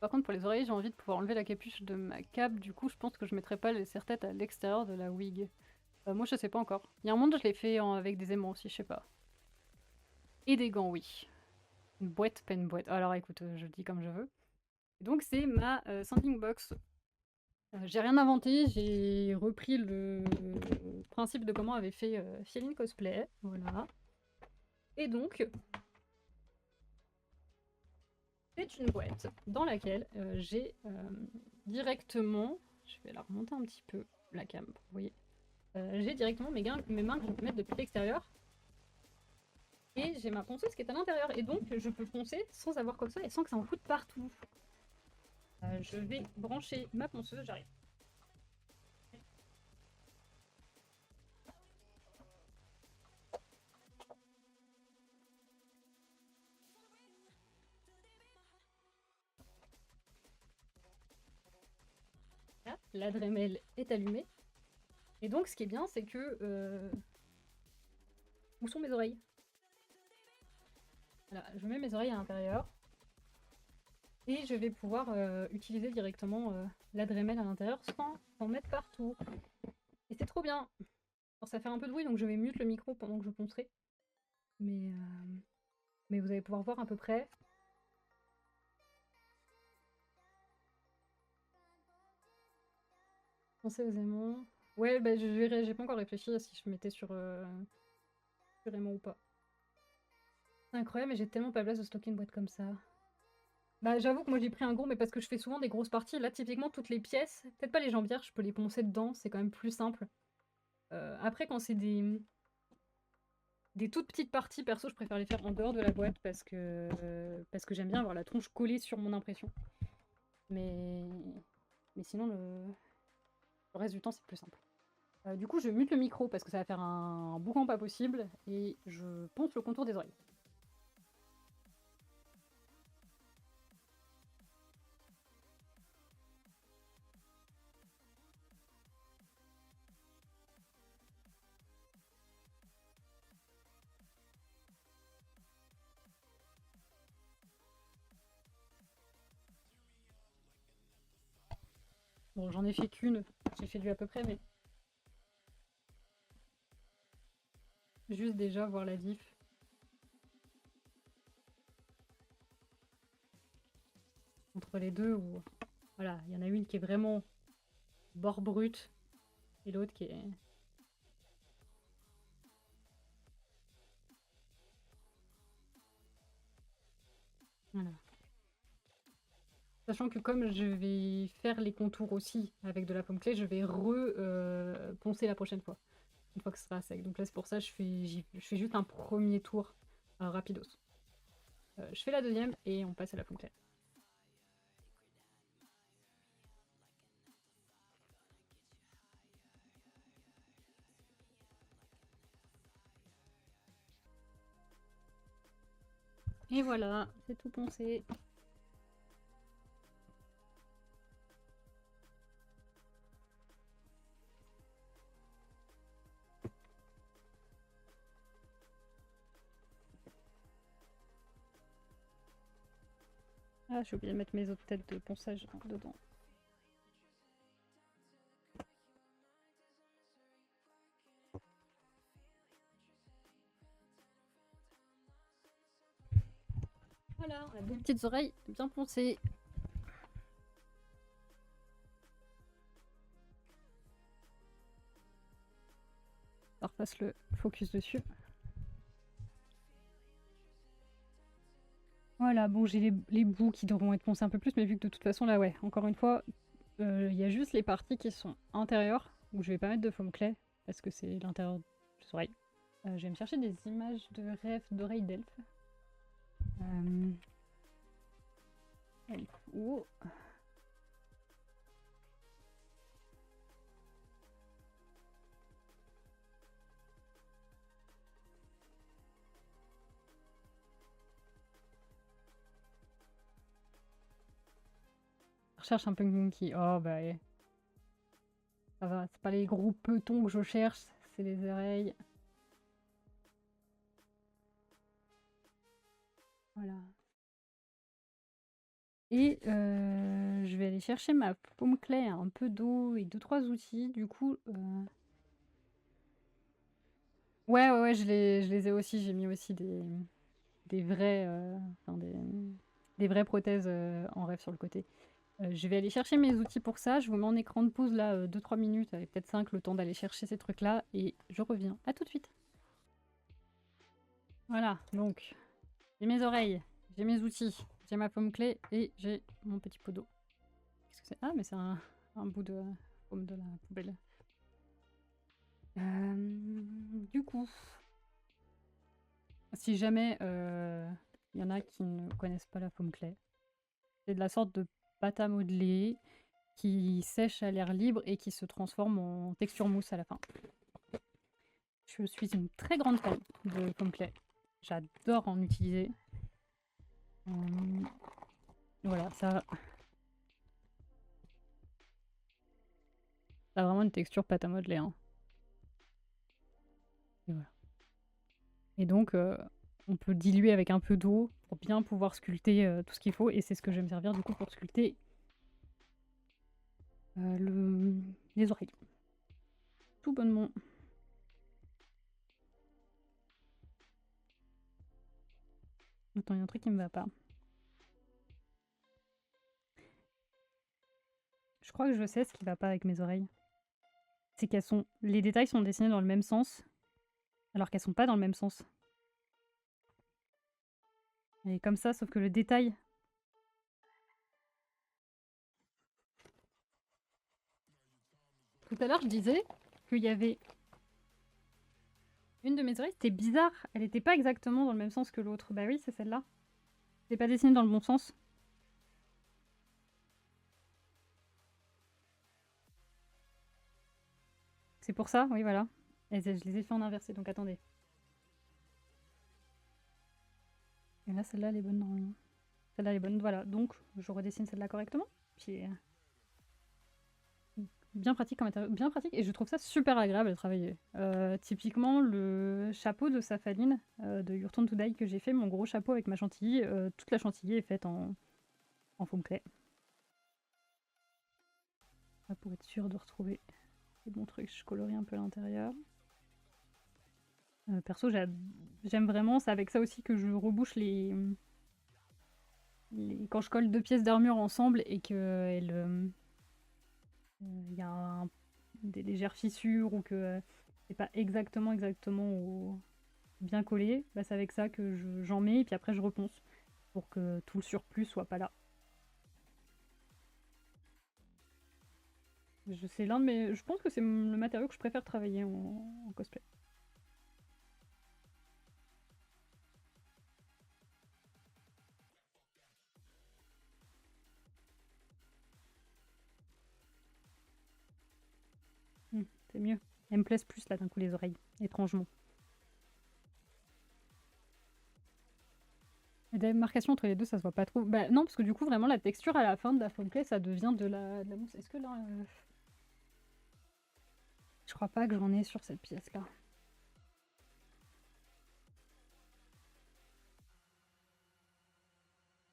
Par contre, pour les oreilles, j'ai envie de pouvoir enlever la capuche de ma cape. Du coup, je pense que je mettrai pas les serre-têtes à l'extérieur de la wig. Moi, je sais pas encore. Il y a un monde, je l'ai fait avec des aimants aussi, je sais pas. Et des gants, oui. Une boîte, pas une boîte. Alors écoute, je dis comme je veux. Donc c'est ma sanding box. J'ai rien inventé, j'ai repris le principe de comment avait fait Fieline Cosplay. Voilà. Et donc, c'est une boîte dans laquelle j'ai directement, je vais la remonter un petit peu, la cam, vous voyez, j'ai directement mes mains que je peux mettre depuis l'extérieur. Et j'ai ma ponceuse qui est à l'intérieur. Et donc, je peux poncer sans avoir quoi que ce soit et sans que ça en foute partout. Je vais brancher ma ponceuse, j'arrive. La Dremel est allumée. Et donc, ce qui est bien, c'est que... Où sont mes oreilles? Voilà, je mets mes oreilles à l'intérieur. Et je vais pouvoir utiliser directement la Dremel à l'intérieur sans en mettre partout. Et c'est trop bien. Alors, ça fait un peu de bruit, donc je vais mute le micro pendant que je poncerai. Mais vous allez pouvoir voir à peu près. Poncer aux aimants. Ouais, bah, je verrai, j'ai pas encore réfléchi à si je mettais sur aimant ou pas. C'est incroyable, mais j'ai tellement pas la place de stocker une boîte comme ça. Bah, j'avoue que moi j'ai pris un gros, mais parce que je fais souvent des grosses parties. Là, typiquement, toutes les pièces, peut-être pas les jambières, je peux les poncer dedans, c'est quand même plus simple. Après, quand c'est des toutes petites parties, perso, je préfère les faire en dehors de la boîte parce que j'aime bien avoir la tronche collée sur mon impression. Mais sinon, le reste du temps, c'est plus simple. Du coup, je mute le micro parce que ça va faire un boucan pas possible et je ponce le contour des oreilles. Bon, j'en ai fait qu'une, j'ai fait du à peu près, mais juste déjà voir la diff. Entre les deux, où voilà, il y en a une qui est vraiment bord brut et l'autre qui est. Voilà. Sachant que comme je vais faire les contours aussi avec de la pomme clé, je vais poncer la prochaine fois, une fois que ce sera sec. Donc là, c'est pour ça que je fais juste un premier tour rapidos. Je fais la deuxième et on passe à la pomme clé. Et voilà, c'est tout poncé. Ah, j'ai oublié de mettre mes autres têtes de ponçage dedans. Voilà, on a deux petites oreilles bien poncées. On repasse le focus dessus. Voilà, bon, j'ai les bouts qui devront être poncés un peu plus, mais vu que de toute façon, là, ouais, encore une fois, il y a juste les parties qui sont intérieures, où je vais pas mettre de foam clay, parce que c'est l'intérieur des oreilles. Je vais me chercher des images de rêves d'oreilles d'elfes. Oh. Je recherche un peu qui... Oh, bah, ça va, c'est pas les gros petons que je cherche, c'est les oreilles. Voilà. Et je vais aller chercher ma paume clay, un peu d'eau et 2-3 outils. Du coup, ouais, ouais, ouais, je les ai aussi. J'ai mis aussi des vrais, enfin des vraies prothèses en rêve sur le côté. Je vais aller chercher mes outils pour ça. Je vous mets en écran de pause là 2-3 minutes, avec peut-être 5, le temps d'aller chercher ces trucs-là. Et je reviens. À tout de suite. Voilà, donc j'ai mes oreilles, j'ai mes outils, j'ai ma paume clé et j'ai mon petit pot d'eau. Qu'est-ce que c'est? Ah, mais c'est un bout de paume de la poubelle. Du coup, si jamais il y en a qui ne connaissent pas la paume clé, c'est de la sorte de pâte à modeler qui sèche à l'air libre et qui se transforme en texture mousse à la fin. Je suis une très grande fan de paume clé. J'adore en utiliser. Voilà, ça a vraiment une texture pâte à modeler. Hein. Et voilà. Et donc, on peut diluer avec un peu d'eau pour bien pouvoir sculpter tout ce qu'il faut. Et c'est ce que je vais me servir du coup pour sculpter les oreilles. Tout bonnement. Attends, il y a un truc qui me va pas. Je crois que je sais ce qui va pas avec mes oreilles. C'est qu'elles sont... Les détails sont dessinés dans le même sens, alors qu'elles sont pas dans le même sens. Et comme ça, sauf que le détail... Tout à l'heure, je disais qu'il y avait... Une de mes oreilles, c'était bizarre. Elle était pas exactement dans le même sens que l'autre. Bah oui, c'est celle-là. C'est pas dessiné dans le bon sens. C'est pour ça, oui, voilà. Et je les ai fait en inversé, donc attendez. Et là, celle-là, elle est bonne normalement. Celle-là, elle est bonne, voilà. Donc, je redessine celle-là correctement. Puis, bien pratique en matériau. Bien pratique, et je trouve ça super agréable à travailler. Typiquement, le chapeau de Saphaline, de Your Turn to Die que j'ai fait, mon gros chapeau avec ma chantilly, toute la chantilly est faite en faume clay. Là, pour être sûr de retrouver les bons trucs, je colorie un peu l'intérieur. Perso, j'aime vraiment, c'est avec ça aussi que je rebouche quand je colle deux pièces d'armure ensemble et que y a des légères fissures ou que c'est pas exactement bien collé, bah c'est avec ça que j'en mets et puis après je reponce pour que tout le surplus soit pas là. C'est l'un de mes... Je pense que c'est le matériau que je préfère travailler en cosplay. C'est mieux. Elles me plaisent plus là d'un coup les oreilles, étrangement. La démarcation entre les deux, ça se voit pas trop. Bah non, parce que du coup, vraiment, la texture à la fin de la foam clay, ça devient de la mousse. Est-ce que là... Je crois pas que j'en ai sur cette pièce-là.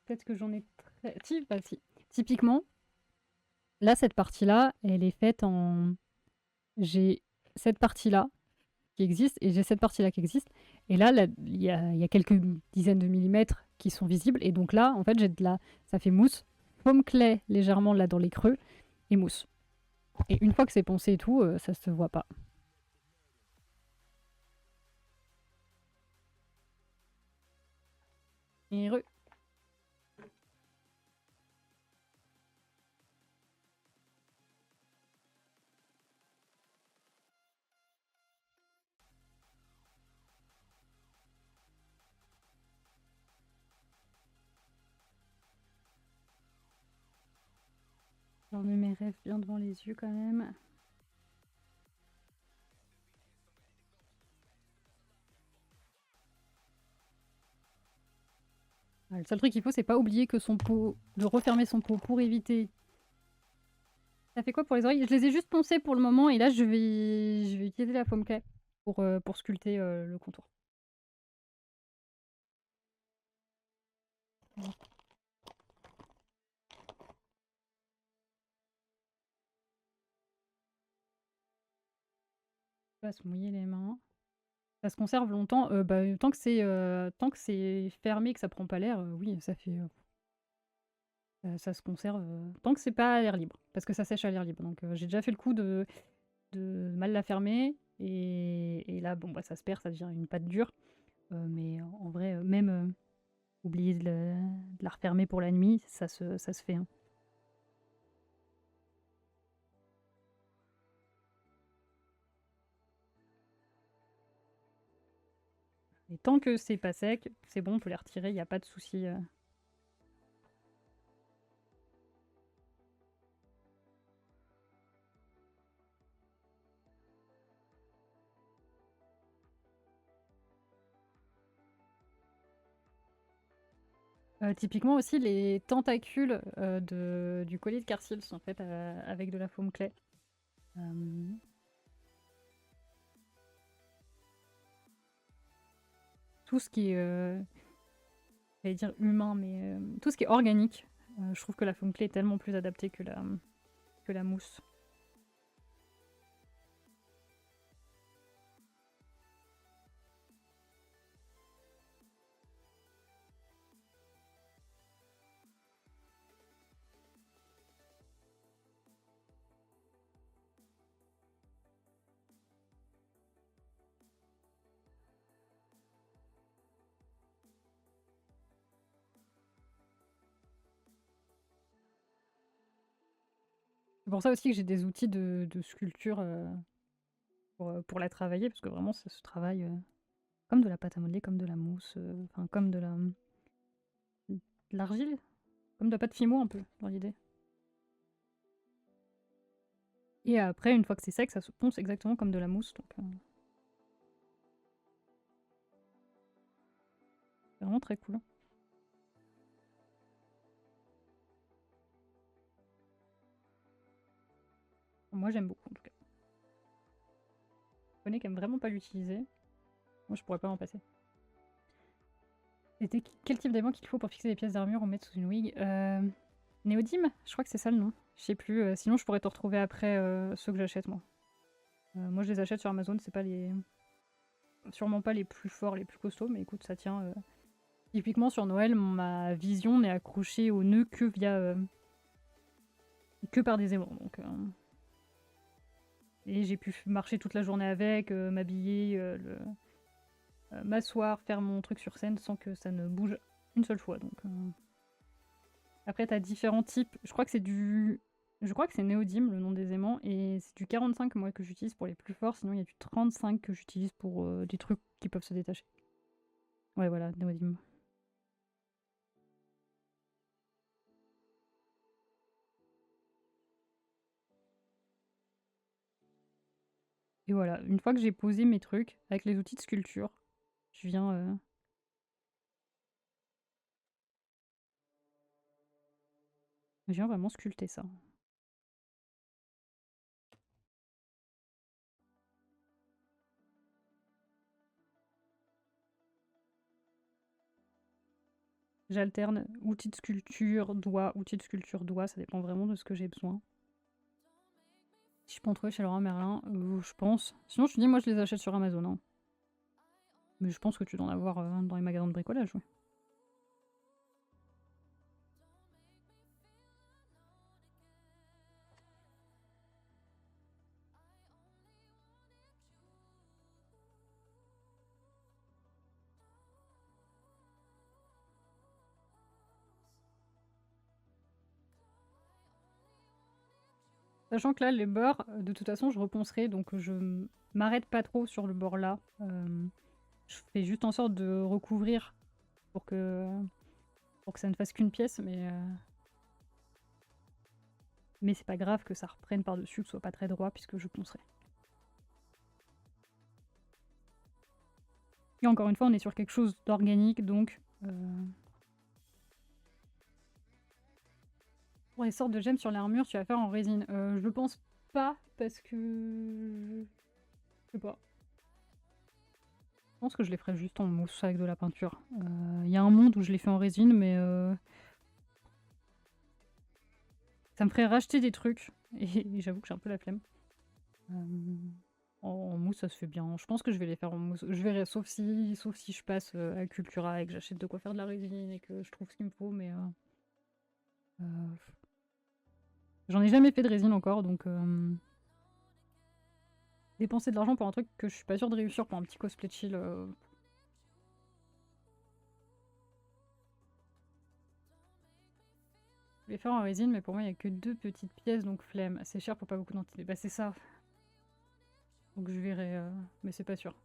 Peut-être que j'en ai très... Si, bah si. Typiquement, là, cette partie-là, elle est faite en... J'ai cette partie-là qui existe et j'ai cette partie-là qui existe. Et là, il y a quelques dizaines de millimètres qui sont visibles. Et donc là, en fait, j'ai de la... Ça fait mousse. Foam clay légèrement là dans les creux et mousse. Et une fois que c'est poncé et tout, ça se voit pas. Et j'en mets mes rêves bien devant les yeux quand même. Le seul truc qu'il faut, c'est pas oublier que son pot, de refermer son pot pour éviter. Ça fait quoi pour les oreilles? Je les ai juste poncées pour le moment et là je vais utiliser la foam clay pour sculpter le contour. Pas se mouiller les mains. Ça se conserve longtemps? Bah, tant que c'est fermé, que ça prend pas l'air, oui, ça fait, ça se conserve, tant que c'est pas à l'air libre, parce que ça sèche à l'air libre. Donc j'ai déjà fait le coup de mal la fermer et là, bon, bah, ça se perd, ça devient une pâte dure. Mais en vrai, même, oublier de la refermer pour la nuit, ça se fait, hein. Et tant que c'est pas sec, c'est bon, on peut les retirer, il y a pas de souci. Typiquement aussi les tentacules, du collier de Carseal sont faits, avec de la foam clay. Hem Tout ce qui est, j'allais dire humain, mais tout ce qui est organique, je trouve que la foam clay est tellement plus adaptée que la mousse. C'est pour ça aussi que j'ai des outils de sculpture, pour la travailler, parce que vraiment ça se travaille, comme de la pâte à modeler, comme de la mousse, enfin comme de l'argile, comme de la pâte Fimo un peu, dans l'idée. Et après, une fois que c'est sec, ça se ponce exactement comme de la mousse, donc c'est vraiment très cool. Moi j'aime beaucoup en tout cas. Je connais qui aime vraiment pas l'utiliser. Moi je pourrais pas m'en passer. C'était quel type d'aimant qu'il faut pour fixer les pièces d'armure ou mettre sous une wig? Néodyme? Je crois que c'est ça le nom. Je sais plus, sinon je pourrais te retrouver après, ceux que j'achète moi. Moi je les achète sur Amazon, c'est pas les... sûrement pas les plus forts, les plus costauds, mais écoute, ça tient. Typiquement sur Noël, ma vision n'est accrochée au nœud que via... que par des aimants, donc... Et j'ai pu marcher toute la journée avec, m'habiller, m'asseoir, faire mon truc sur scène sans que ça ne bouge une seule fois, donc... Après, t'as différents types. Je crois que c'est du... Je crois que c'est Néodyme, le nom des aimants, et c'est du 45 moi que j'utilise pour les plus forts, sinon il y a du 35 que j'utilise pour des trucs qui peuvent se détacher. Ouais, voilà, Néodyme. Et voilà, une fois que j'ai posé mes trucs, avec les outils de sculpture, je viens vraiment sculpter ça. J'alterne outils de sculpture, doigts, outils de sculpture, doigts, ça dépend vraiment de ce que j'ai besoin. Si je peux en trouver chez Leroy Merlin, je pense. Sinon, je te dis, moi je les achète sur Amazon. Hein. Mais je pense que tu dois en avoir dans les magasins de bricolage. Ouais. Sachant que là, les bords, de toute façon, je reponcerai, donc je m'arrête pas trop sur le bord là. Je fais juste en sorte de recouvrir pour que, ça ne fasse qu'une pièce, mais c'est pas grave que ça reprenne par-dessus, que ce soit pas très droit, puisque je poncerai. Et encore une fois, on est sur quelque chose d'organique, donc... Pour les sortes de gemmes sur l'armure, tu vas faire en résine. Je pense pas, parce que... Je sais pas. Je pense que je les ferai juste en mousse avec de la peinture. Il y a un monde où je les fais en résine, mais... ça me ferait racheter des trucs, et j'avoue que j'ai un peu la flemme. En mousse, ça se fait bien. Je pense que je vais les faire en mousse. Je verrai, sauf si je passe à Cultura et que j'achète de quoi faire de la résine et que je trouve ce qu'il me faut, mais euh, j'en ai jamais fait de résine encore, donc dépenser de l'argent pour un truc que je suis pas sûre de réussir pour un petit cosplay chill. Je vais faire en résine, mais pour moi, il n'y a que 2 petites pièces, donc flemme. C'est cher pour pas beaucoup d'antibes. Bah, c'est ça. Donc je verrai, mais c'est pas sûr.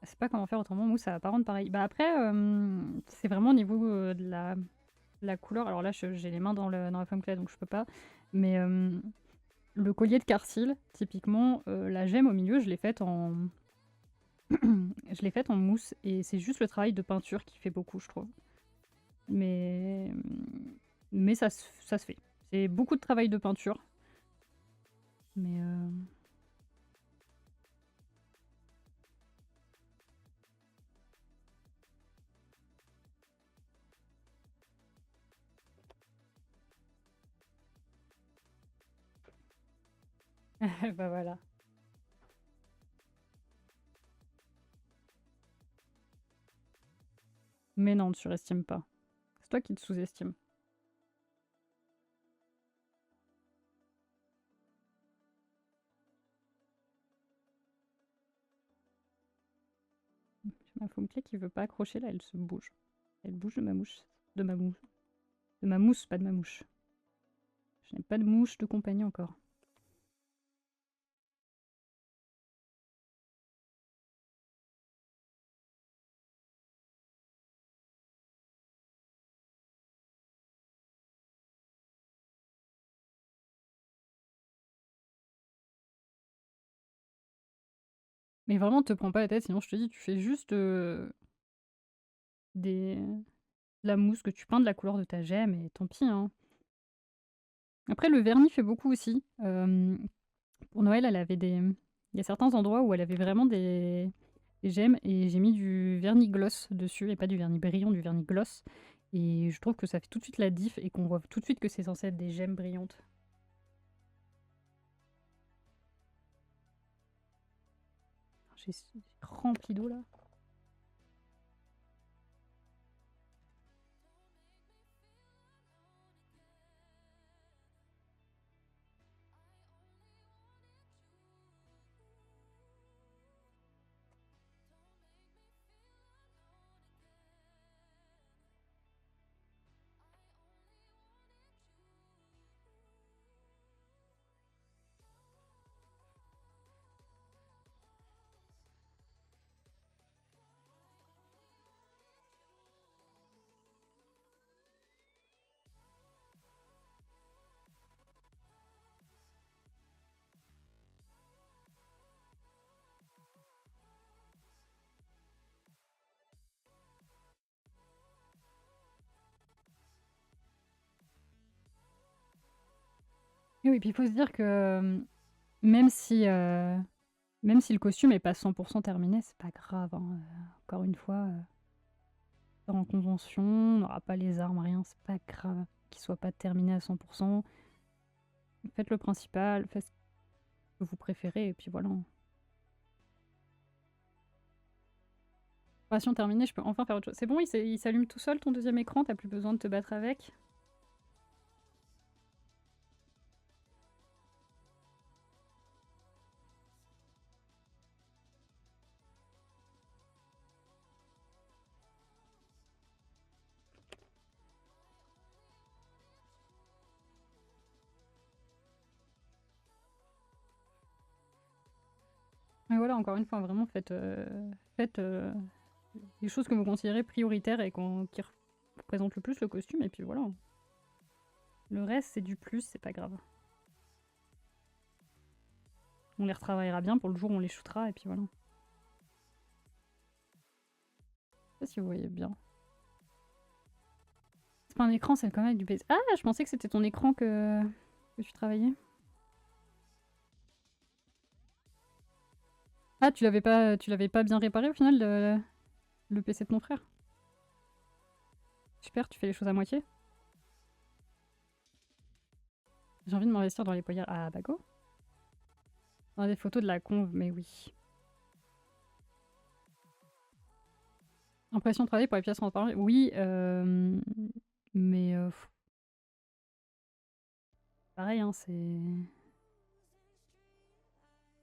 Je sais pas comment faire autrement. Mousse, ça va pas rendre pareil. Bah après, c'est vraiment au niveau de la couleur. Alors là, j'ai les mains dans la femme clay, donc je peux pas. Mais le collier de Carcil, typiquement, la gemme au milieu, je l'ai faite en... je l'ai faite en mousse. Et c'est juste le travail de peinture qui fait beaucoup, je trouve. Mais ça se fait. C'est beaucoup de travail de peinture. Mais... bah voilà. Mais non, tu surestimes pas. C'est toi qui te sous-estimes. J'ai ma faume clé qui veut pas accrocher là, elle se bouge. Elle bouge de ma mouche. De ma mouche. De ma mousse, pas de ma mouche. Je n'ai pas de mouche de compagnie encore. Mais vraiment, te prends pas la tête, sinon je te dis, tu fais juste de la mousse que tu peins de la couleur de ta gemme et tant pis. Hein. Après, le vernis fait beaucoup aussi. Pour Noël, elle avait des... Il y a certains endroits où elle avait vraiment des gemmes et j'ai mis du vernis gloss dessus et pas du vernis brillant, du vernis gloss. Et je trouve que ça fait tout de suite la diff et qu'on voit tout de suite que c'est censé être des gemmes brillantes. J'ai rempli d'eau là. Et oui, puis il faut se dire que même si, même si le costume est pas 100% terminé, c'est pas grave. Hein. Encore une fois, en convention, on n'aura pas les armes, rien, c'est pas grave qu'il soit pas terminé à 100%. Faites le principal, faites ce que vous préférez, et puis voilà. Opération terminée, je peux enfin faire autre chose. C'est bon, il s'allume tout seul ton deuxième écran, t'as plus besoin de te battre avec. Et voilà, encore une fois, vraiment faites, les choses que vous considérez prioritaires et qui représentent le plus le costume, et puis voilà. Le reste, c'est du plus, c'est pas grave. On les retravaillera bien pour le jour où on les shootera et puis voilà. Je sais pas si vous voyez bien. C'est pas un écran, c'est quand même du PC. Ah, je pensais que c'était ton écran que tu travaillais. Ah, tu l'avais pas bien réparé au final, le PC de ton frère? Super, tu fais les choses à moitié. J'ai envie de m'investir dans les poignards. Ah, bah go. Dans des photos de la conve, mais oui. Impression de travailler pour les pièces transparentes. Oui, mais pareil, hein, c'est...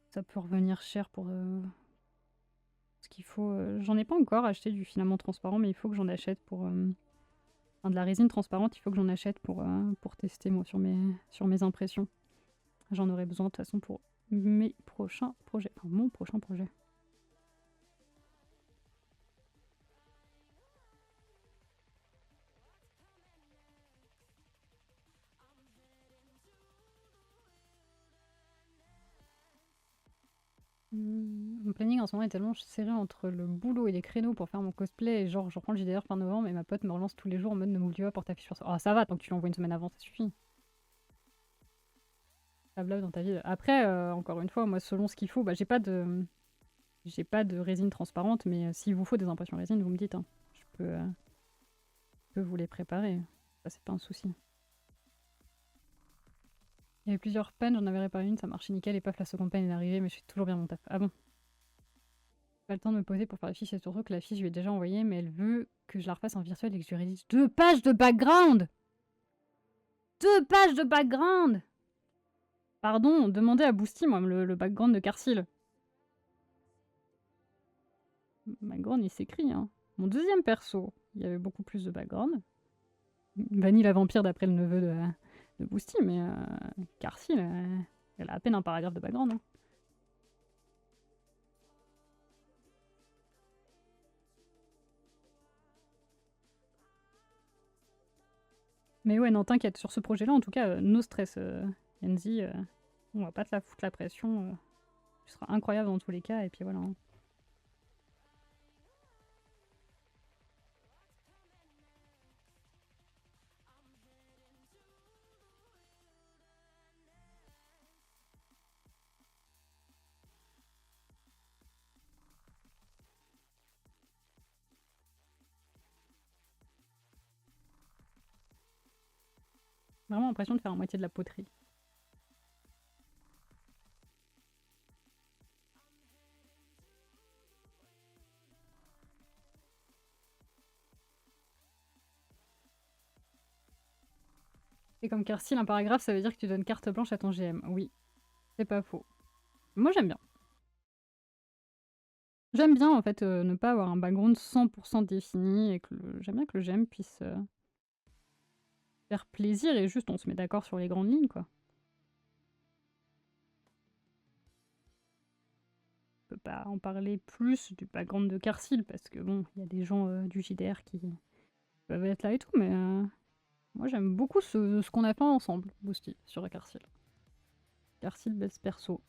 Ça peut revenir cher pour ce qu'il faut. J'en ai pas encore acheté du filament transparent, mais il faut que j'en achète pour... Enfin, de la résine transparente, il faut que j'en achète pour tester moi sur mes impressions. J'en aurai besoin de toute façon pour mes prochains projets. Enfin, mon prochain projet. Mon planning en ce moment est tellement serré entre le boulot et les créneaux pour faire mon cosplay. Et genre, je reprends le JDR fin novembre et ma pote me relance tous les jours en mode ne m'oublie pas pour ta fiche sur ça. Ah, ça va, tant que tu l'envoies une semaine avant, ça suffit. La blague dans ta vie. Après, encore une fois, moi, selon ce qu'il faut, bah, j'ai pas de résine transparente, mais s'il vous faut des impressions résine, vous me dites. Hein. Je peux vous les préparer. Ça, c'est pas un souci. Il y avait plusieurs pannes, j'en avais réparé une, ça marchait nickel, et paf, la seconde panne est arrivée, mais je fais toujours bien mon taf. Ah bon? Pas le temps de me poser pour faire les fiches, et surtout que la fiche, je lui ai déjà envoyée, mais elle veut que je la refasse en virtuel et que je lui rédige 2 pages de background! 2 pages de background! Pardon, demandez à Boosty, moi, le background de Carcil. Background, il s'écrit, hein. Mon deuxième perso, il y avait beaucoup plus de background. Vanille la vampire d'après le neveu de Boosty, mais Carcil, elle a à peine un paragraphe de background. Hein. Mais ouais, non, t'inquiète, sur ce projet-là, en tout cas, no stress, Enzi. On va pas te la foutre la pression. Tu seras incroyable dans tous les cas, et puis voilà. Hein. Vraiment l'impression de faire à moitié de la poterie. Et comme Carcil, un paragraphe, ça veut dire que tu donnes carte blanche à ton GM. Oui, c'est pas faux. Moi, j'aime bien. J'aime bien, en fait, ne pas avoir un background 100% défini, et que j'aime bien que le GM puisse faire plaisir, et juste on se met d'accord sur les grandes lignes, quoi. On peut pas en parler plus du background de Carcil, parce que bon, il y a des gens du JDR qui peuvent être là et tout, mais moi j'aime beaucoup ce qu'on a fait ensemble, Boosty, sur Carcil. Carcil best perso.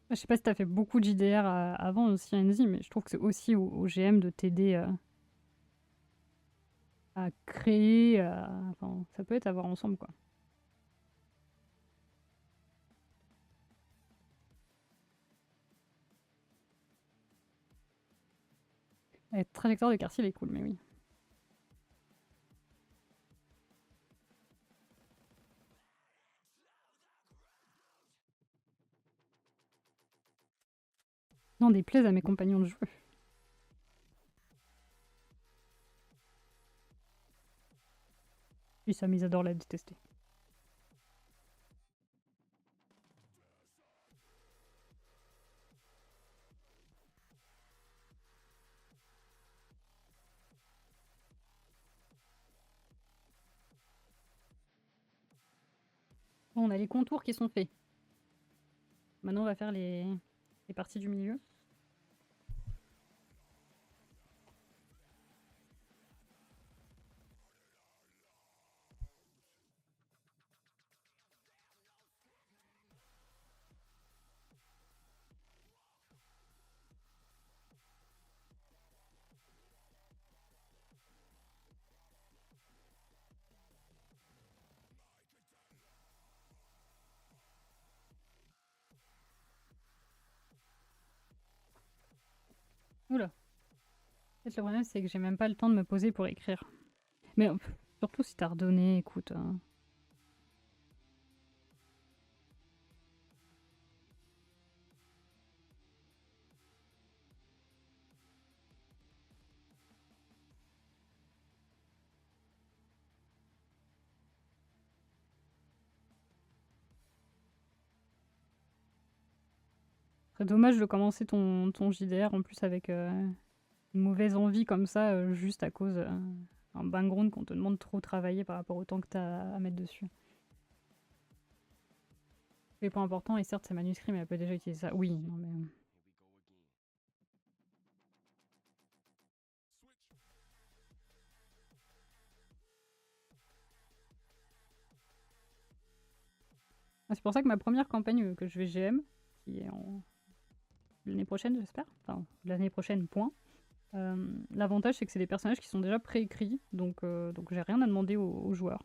Je sais pas si t'as fait beaucoup de JDR avant aussi, Enzi, mais je trouve que c'est aussi au GM de t'aider à créer. Enfin, ça peut être à voir ensemble, quoi. La trajectoire de Carcil est cool, mais oui. Non, déplaise à mes compagnons de jeu. Puis ça, mais ils adorent la détester. Bon, on a les contours qui sont faits. Maintenant, on va faire les parties du milieu. Oula. En fait, le problème, c'est que j'ai même pas le temps de me poser pour écrire. Mais surtout si t'as redonné, écoute. C'est dommage de commencer ton JDR en plus avec une mauvaise envie comme ça, juste à cause d'un background qu'on te demande trop travailler par rapport au temps que t'as à mettre dessus. Les points importants, et certes c'est manuscrit, mais elle peut déjà utiliser ça. Oui, non mais... Ah, c'est pour ça que ma première campagne que je vais GM, qui est en l'année prochaine j'espère, enfin l'année prochaine point, l'avantage c'est que c'est des personnages qui sont déjà préécrits, donc j'ai rien à demander aux joueurs.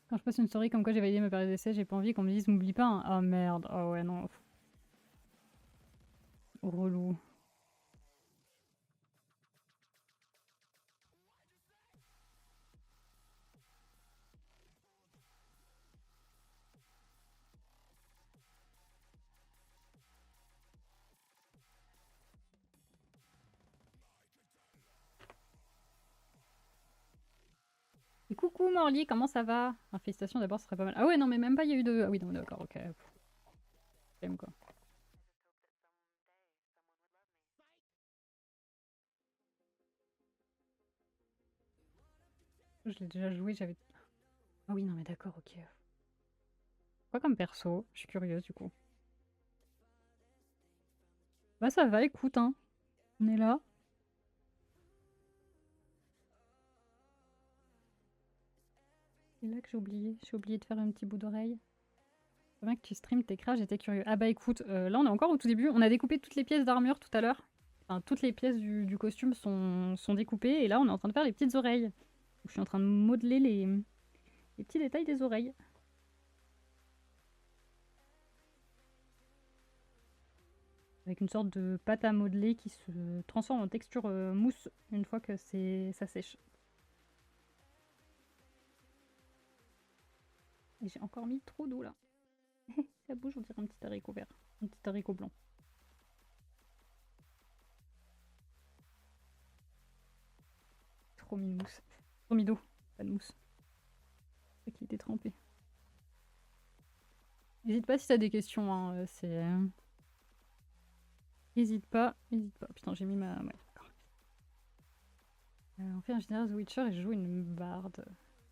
Quand je passe une story comme quoi j'ai validé ma période d'essai, j'ai pas envie qu'on me dise m'oublie pas. Hein. Oh merde, oh ouais non. Relou. Et coucou Morly, comment ça va? Ah, félicitations d'abord, ce serait pas mal. Ah ouais, non, mais même pas, il y a eu de. Ah oui, non, d'accord, ok. J'aime quoi. Je l'ai déjà joué, j'avais. Ah oui, non, mais d'accord, ok. Quoi comme perso? Je suis curieuse du coup. Bah ça va, écoute, hein. On est là. C'est là que j'ai oublié de faire un petit bout d'oreille. C'est bien que tu stream tes crashs, j'étais curieux. Ah bah écoute, là on est encore au tout début. On a découpé toutes les pièces d'armure tout à l'heure. Enfin, toutes les pièces du costume sont découpées. Et là on est en train de faire les petites oreilles. Je suis en train de modeler les petits détails des oreilles. Avec une sorte de pâte à modeler qui se transforme en texture mousse une fois que ça sèche. Et j'ai encore mis trop d'eau là. Ça bouge, on dirait un petit haricot vert. Un petit haricot blanc. Trop mis de mousse. Trop mis d'eau, pas de mousse. C'est qu'il était trempé. N'hésite pas si t'as des questions, hein, c'est... N'hésite pas, n'hésite pas. Putain, j'ai mis ma... Ouais, d'accord. On fait un JDR The Witcher et je joue une barde.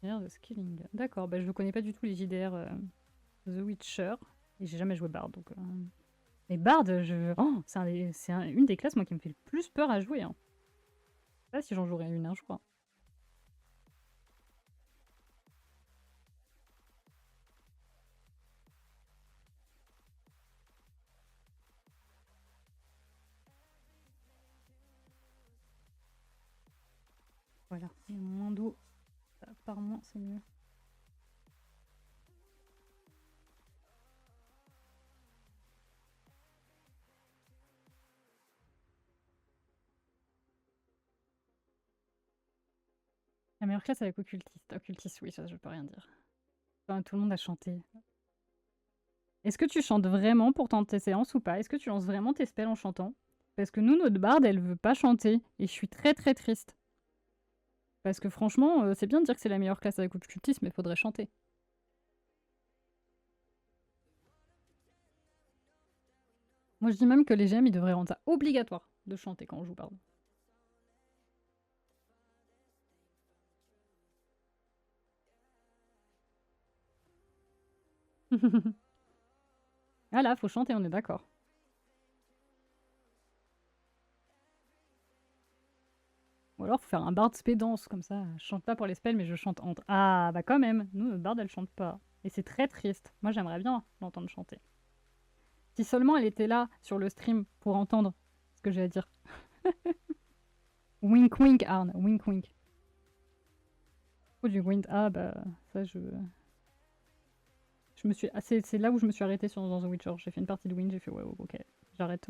JDR de Skilling. D'accord, bah je ne connais pas du tout les JDR The Witcher. Et j'ai jamais joué barde, donc... Mais barde, oh, c'est une des classes, moi, qui me fait le plus peur à jouer. Hein. Je sais pas si j'en jouerai une un jour. Voilà, et moins d'eau, apparemment c'est mieux. La meilleure classe avec occultiste. Occultiste, oui, ça je peux rien dire. Enfin, tout le monde a chanté. Est-ce que tu chantes vraiment pour tes séances ou pas? Est-ce que tu lances vraiment tes spells en chantant? Parce que nous, notre barde, elle veut pas chanter. Et je suis très très triste. Parce que franchement, c'est bien de dire que c'est la meilleure classe avec occultisme, mais faudrait chanter. Moi, je dis même que les GM, ils devraient rendre ça obligatoire de chanter quand on joue barde. Ah là, faut chanter, on est d'accord. Ou alors faut faire un bard spédance, comme ça. Je chante pas pour les spells, mais je chante entre. Ah, bah quand même, nous, notre bard, elle chante pas. Et c'est très triste. Moi, j'aimerais bien l'entendre chanter. Si seulement elle était là, sur le stream, pour entendre ce que j'ai à dire. Wink wink, Arne, wink wink. Oh, du wind. Ah, bah, ça, je me suis. Ah, c'est là où je me suis arrêtée dans The Witcher. J'ai fait une partie de wind, j'ai fait, ouais, ok, j'arrête.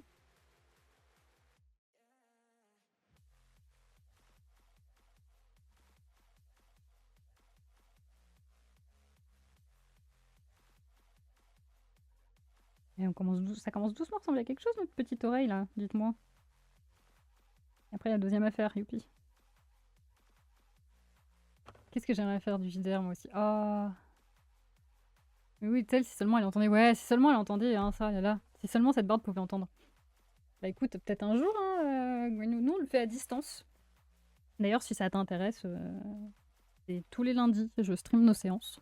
Et ça commence doucement à ressembler à quelque chose, notre petite oreille, là, dites-moi. Après, la deuxième affaire, youpi. Qu'est-ce que j'aimerais faire du JDR, moi aussi. Ah. Mais oui, si seulement elle entendait. Ouais, si seulement elle entendait, hein, ça, là. Si seulement cette barde pouvait entendre. Bah écoute, peut-être un jour, hein, nous, on le fait à distance. D'ailleurs, si ça t'intéresse, c'est tous les lundis, je stream nos séances.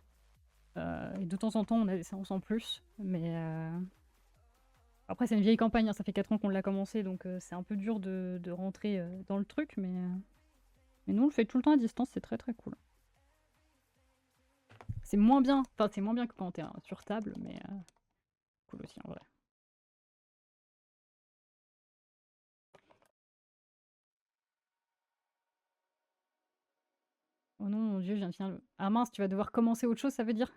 Et de temps en temps, on a des séances en plus. Mais après, c'est une vieille campagne, hein, ça fait 4 ans qu'on l'a commencé, donc c'est un peu dur de rentrer dans le truc. Mais nous, on le fait tout le temps à distance, c'est très très cool. C'est moins bien, enfin, c'est moins bien que quand t'es sur table, mais cool aussi en vrai. Oh non, mon dieu, je viens de finir le. Ah mince, tu vas devoir commencer autre chose, ça veut dire?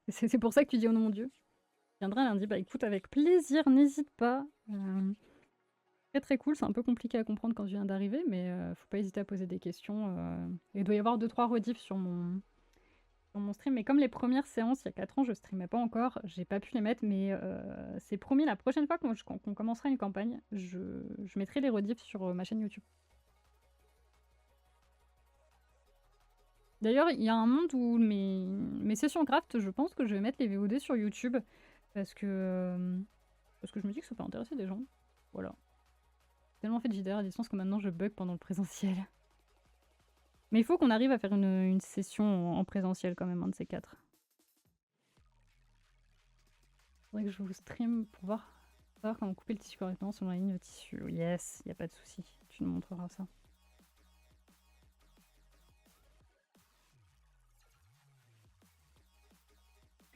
C'est pour ça que tu dis oh non, mon dieu. Je viendrai lundi, bah écoute, avec plaisir, n'hésite pas. Très très cool, c'est un peu compliqué à comprendre quand je viens d'arriver, mais faut pas hésiter à poser des questions. Et il doit y avoir 2-3 rediffs sur mon stream. Mais comme les premières séances, il y a 4 ans, je streamais pas encore, j'ai pas pu les mettre, mais c'est promis, la prochaine fois qu'on commencera une campagne, je mettrai les rediffs sur ma chaîne YouTube. D'ailleurs, il y a un monde où mes sessions craft, je pense que je vais mettre les VOD sur YouTube, parce que, je me dis que ça peut intéresser des gens. Voilà. J'ai tellement fait de JDR à distance que maintenant je bug pendant le présentiel. Mais il faut qu'on arrive à faire une session en présentiel quand même, un de ces 4. Faudrait que je vous stream pour savoir comment couper le tissu correctement selon la ligne de tissu. Yes, y a pas de souci. Tu nous montreras ça.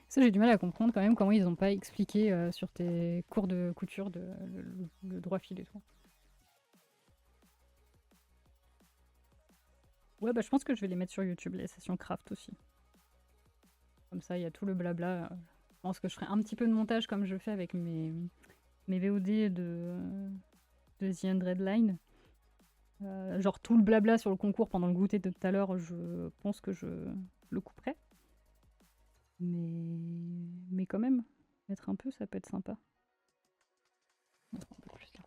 Ça, j'ai du mal à comprendre quand même comment ils ont pas expliqué sur tes cours de couture le droit fil et tout. Ouais, bah je pense que je vais les mettre sur YouTube, les sessions craft aussi. Comme ça, il y a tout le blabla. Je pense que je ferai un petit peu de montage comme je fais avec mes VOD de The End Redline. Genre tout le blabla sur le concours pendant le goûter de tout à l'heure, je pense que je le couperai. Mais quand même, mettre un peu, ça peut être sympa. Mettre un peu plus là.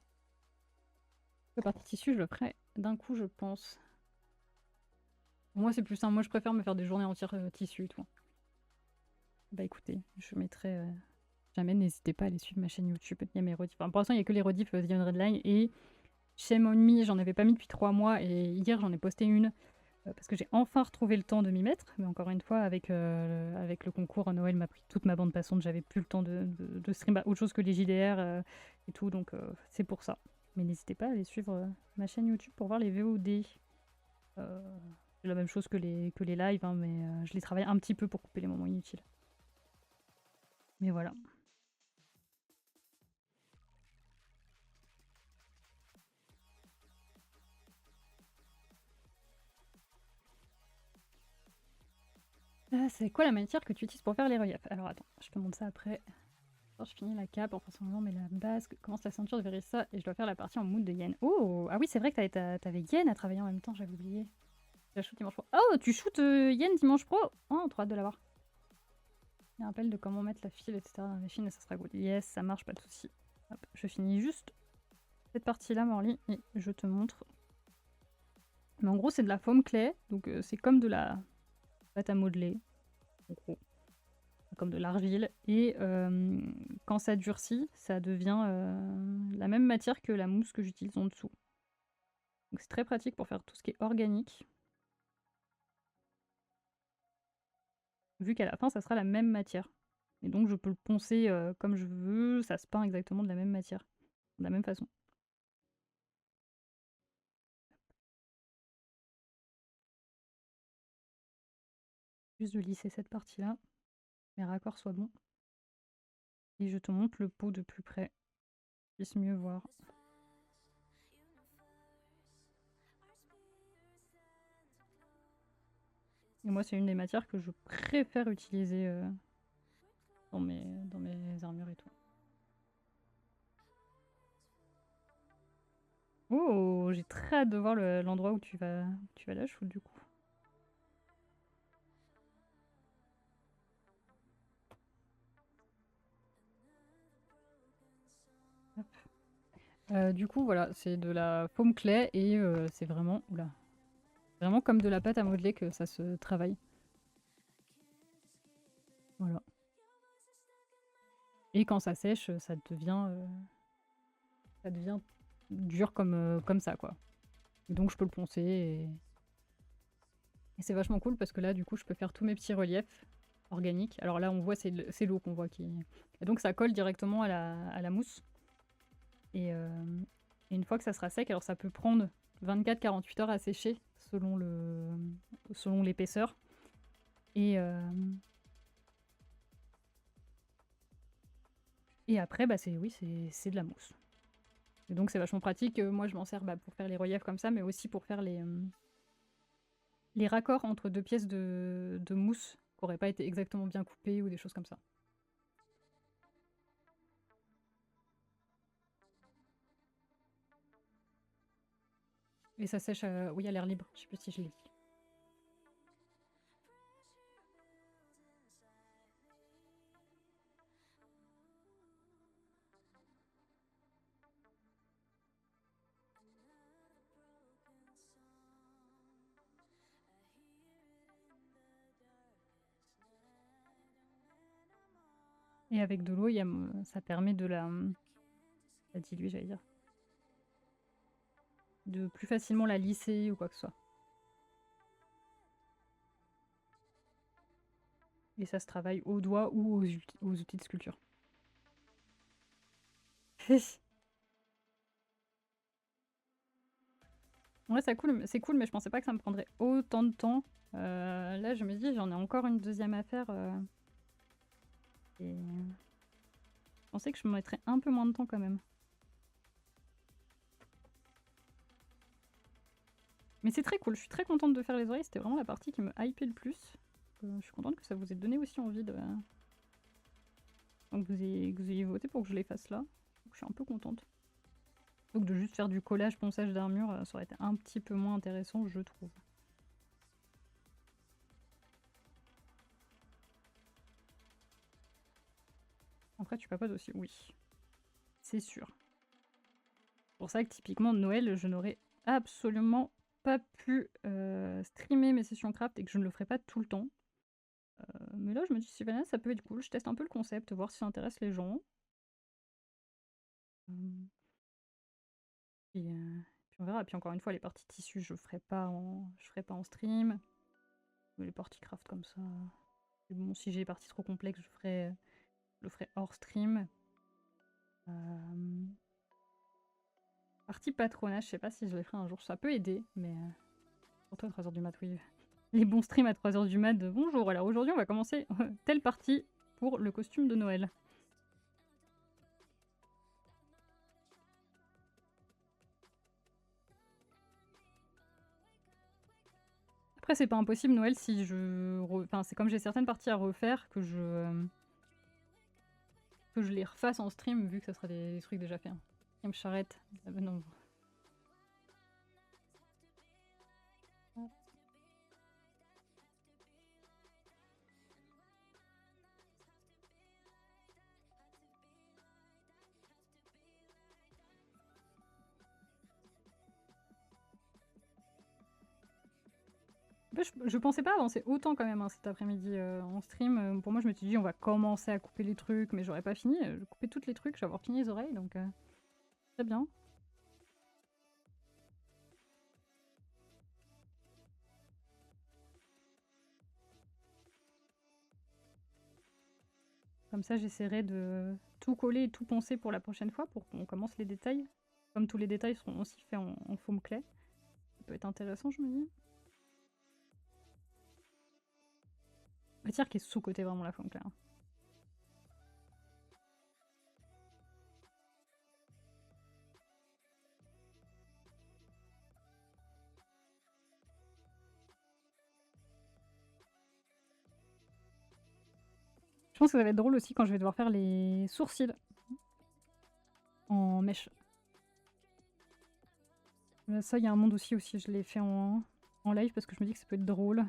La partie tissu, je le ferai d'un coup, je pense. Moi, c'est plus simple. Moi, je préfère me faire des journées entières tissu et tout. Bah écoutez, je mettrai. Jamais, n'hésitez pas à aller suivre ma chaîne YouTube. Il y a mes rediffs. Enfin, pour l'instant, il n'y a que les rediffs The End Redline. Et Shame on Me, j'en avais pas mis depuis 3 mois. Et hier, j'en ai posté une. Parce que j'ai enfin retrouvé le temps de m'y mettre. Mais encore une fois, avec le concours, Noël m'a pris toute ma bande passante. J'avais plus le temps de stream autre chose que les JDR et tout. Donc, c'est pour ça. Mais n'hésitez pas à aller suivre ma chaîne YouTube pour voir les VOD. C'est la même chose que les lives, hein, mais je les travaille un petit peu pour couper les moments inutiles. Mais voilà. C'est quoi la matière que tu utilises pour faire les reliefs? Alors attends, je te montre ça après. Alors, je finis la cape, enfin son nom, mais la base, commence la ceinture, je verrai ça, et je dois faire la partie en mood de Yen. Oh, ah oui, c'est vrai que t'avais Yen à travailler en même temps, j'avais oublié. La shoot dimanche pro. Oh, tu shootes Yen dimanche pro? Oh, trop hâte de l'avoir. Il y a un rappel de comment mettre la file, etc. dans la machine, et ça sera good. Yes, ça marche, pas de soucis. Hop, je finis juste cette partie-là, Morly, et je te montre. Mais en gros, c'est de la foam clay, donc c'est comme de la pâte à modeler, en gros. Comme de l'argile. Et quand ça durcit, ça devient la même matière que la mousse que j'utilise en dessous. Donc c'est très pratique pour faire tout ce qui est organique. vu qu'à la fin, ça sera la même matière. Et donc, je peux le poncer comme je veux, ça se peint exactement de la même matière, de la même façon. Juste de lisser cette partie-là, mes raccords soient bons. Et je te montre le pot de plus près, pour que tu puisses mieux voir. Et moi, c'est une des matières que je préfère utiliser dans mes armures et tout. Oh, j'ai très hâte de voir l'endroit où tu vas la shoot du coup. Du coup, voilà, c'est de la foam clay et c'est vraiment, oula, vraiment comme de la pâte à modeler que ça se travaille. Voilà. Et quand ça sèche, ça devient dur comme ça, quoi. Et donc je peux le poncer et c'est vachement cool parce que là, du coup, je peux faire tous mes petits reliefs organiques. Alors là, on voit, c'est l'eau qu'on voit qui... Et donc ça colle directement à la mousse. Et une fois que ça sera sec, alors ça peut prendre 24-48 heures à sécher selon l'épaisseur. Et après, bah c'est de la mousse. Et donc c'est vachement pratique. Moi, je m'en sers pour faire les reliefs comme ça, mais aussi pour faire les raccords entre deux pièces de mousse qui n'auraient pas été exactement bien coupées ou des choses comme ça. Et ça sèche, oui, à l'air libre. Je sais plus si je l'ai dit. Et avec de l'eau, ça permet de la diluer, j'allais dire. De plus facilement la lisser ou quoi que ce soit. Et ça se travaille au doigt ou aux outils de sculpture. Ouais, c'est cool, mais je pensais pas que ça me prendrait autant de temps. Là, je me dis, j'en ai encore une deuxième à faire. Et je pensais que je me mettrais un peu moins de temps quand même. Mais c'est très cool, je suis très contente de faire les oreilles. C'était vraiment la partie qui me hypait le plus. Je suis contente que ça vous ait donné aussi envie de... Donc que vous ayez voté pour que je les fasse là. Donc, je suis un peu contente. Donc de juste faire du collage, ponçage d'armure, ça aurait été un petit peu moins intéressant, je trouve. Après, tu papotes aussi, oui. C'est sûr. C'est pour ça que typiquement, Noël, je n'aurais absolument pas pu streamer mes sessions craft et que je ne le ferai pas tout le temps. Mais là, je me dis, Sylvana, ça peut être cool. Je teste un peu le concept, voir si ça intéresse les gens. Et puis on verra. Et puis encore une fois, les parties tissus, je ferai pas en stream. Mais les parties craft comme ça. Et bon, si j'ai des parties trop complexes, je le ferai hors stream. Partie patronage, je sais pas si je les ferai un jour. Ça peut aider, mais surtout à 3h du mat, oui. Les bons streams à 3h du mat. Bonjour, alors aujourd'hui on va commencer telle partie pour le costume de Noël. Après, c'est pas impossible Noël si enfin, c'est comme j'ai certaines parties à refaire que je les refasse en stream vu que ça sera des trucs déjà faits. Il me charrette. Non. Je pensais pas avancer autant quand même cet après-midi en stream. Pour moi, je me suis dit on va commencer à couper les trucs, mais j'aurais pas fini. Je coupais tous les trucs, je vais avoir fini les oreilles, donc très bien. Comme ça, j'essaierai de tout coller et tout poncer pour la prochaine fois pour qu'on commence les détails. Comme tous les détails seront aussi faits en foam clay. Ça peut être intéressant, je me dis. Matière qui est sous-cotée vraiment la foam clay. Hein. Je pense que ça va être drôle aussi quand je vais devoir faire les sourcils en mèche. Ça, il y a un monde aussi, je l'ai fait en live parce que je me dis que ça peut être drôle.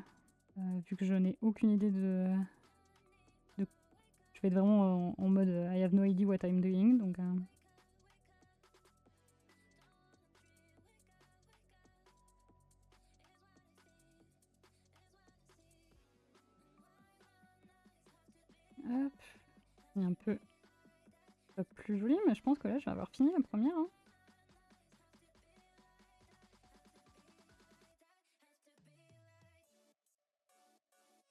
Vu que je n'ai aucune idée de... Je vais être vraiment en mode I have no idea what I'm doing, donc... Hop. Il est un peu pas plus joli, mais je pense que là, je vais avoir fini la première. Hein.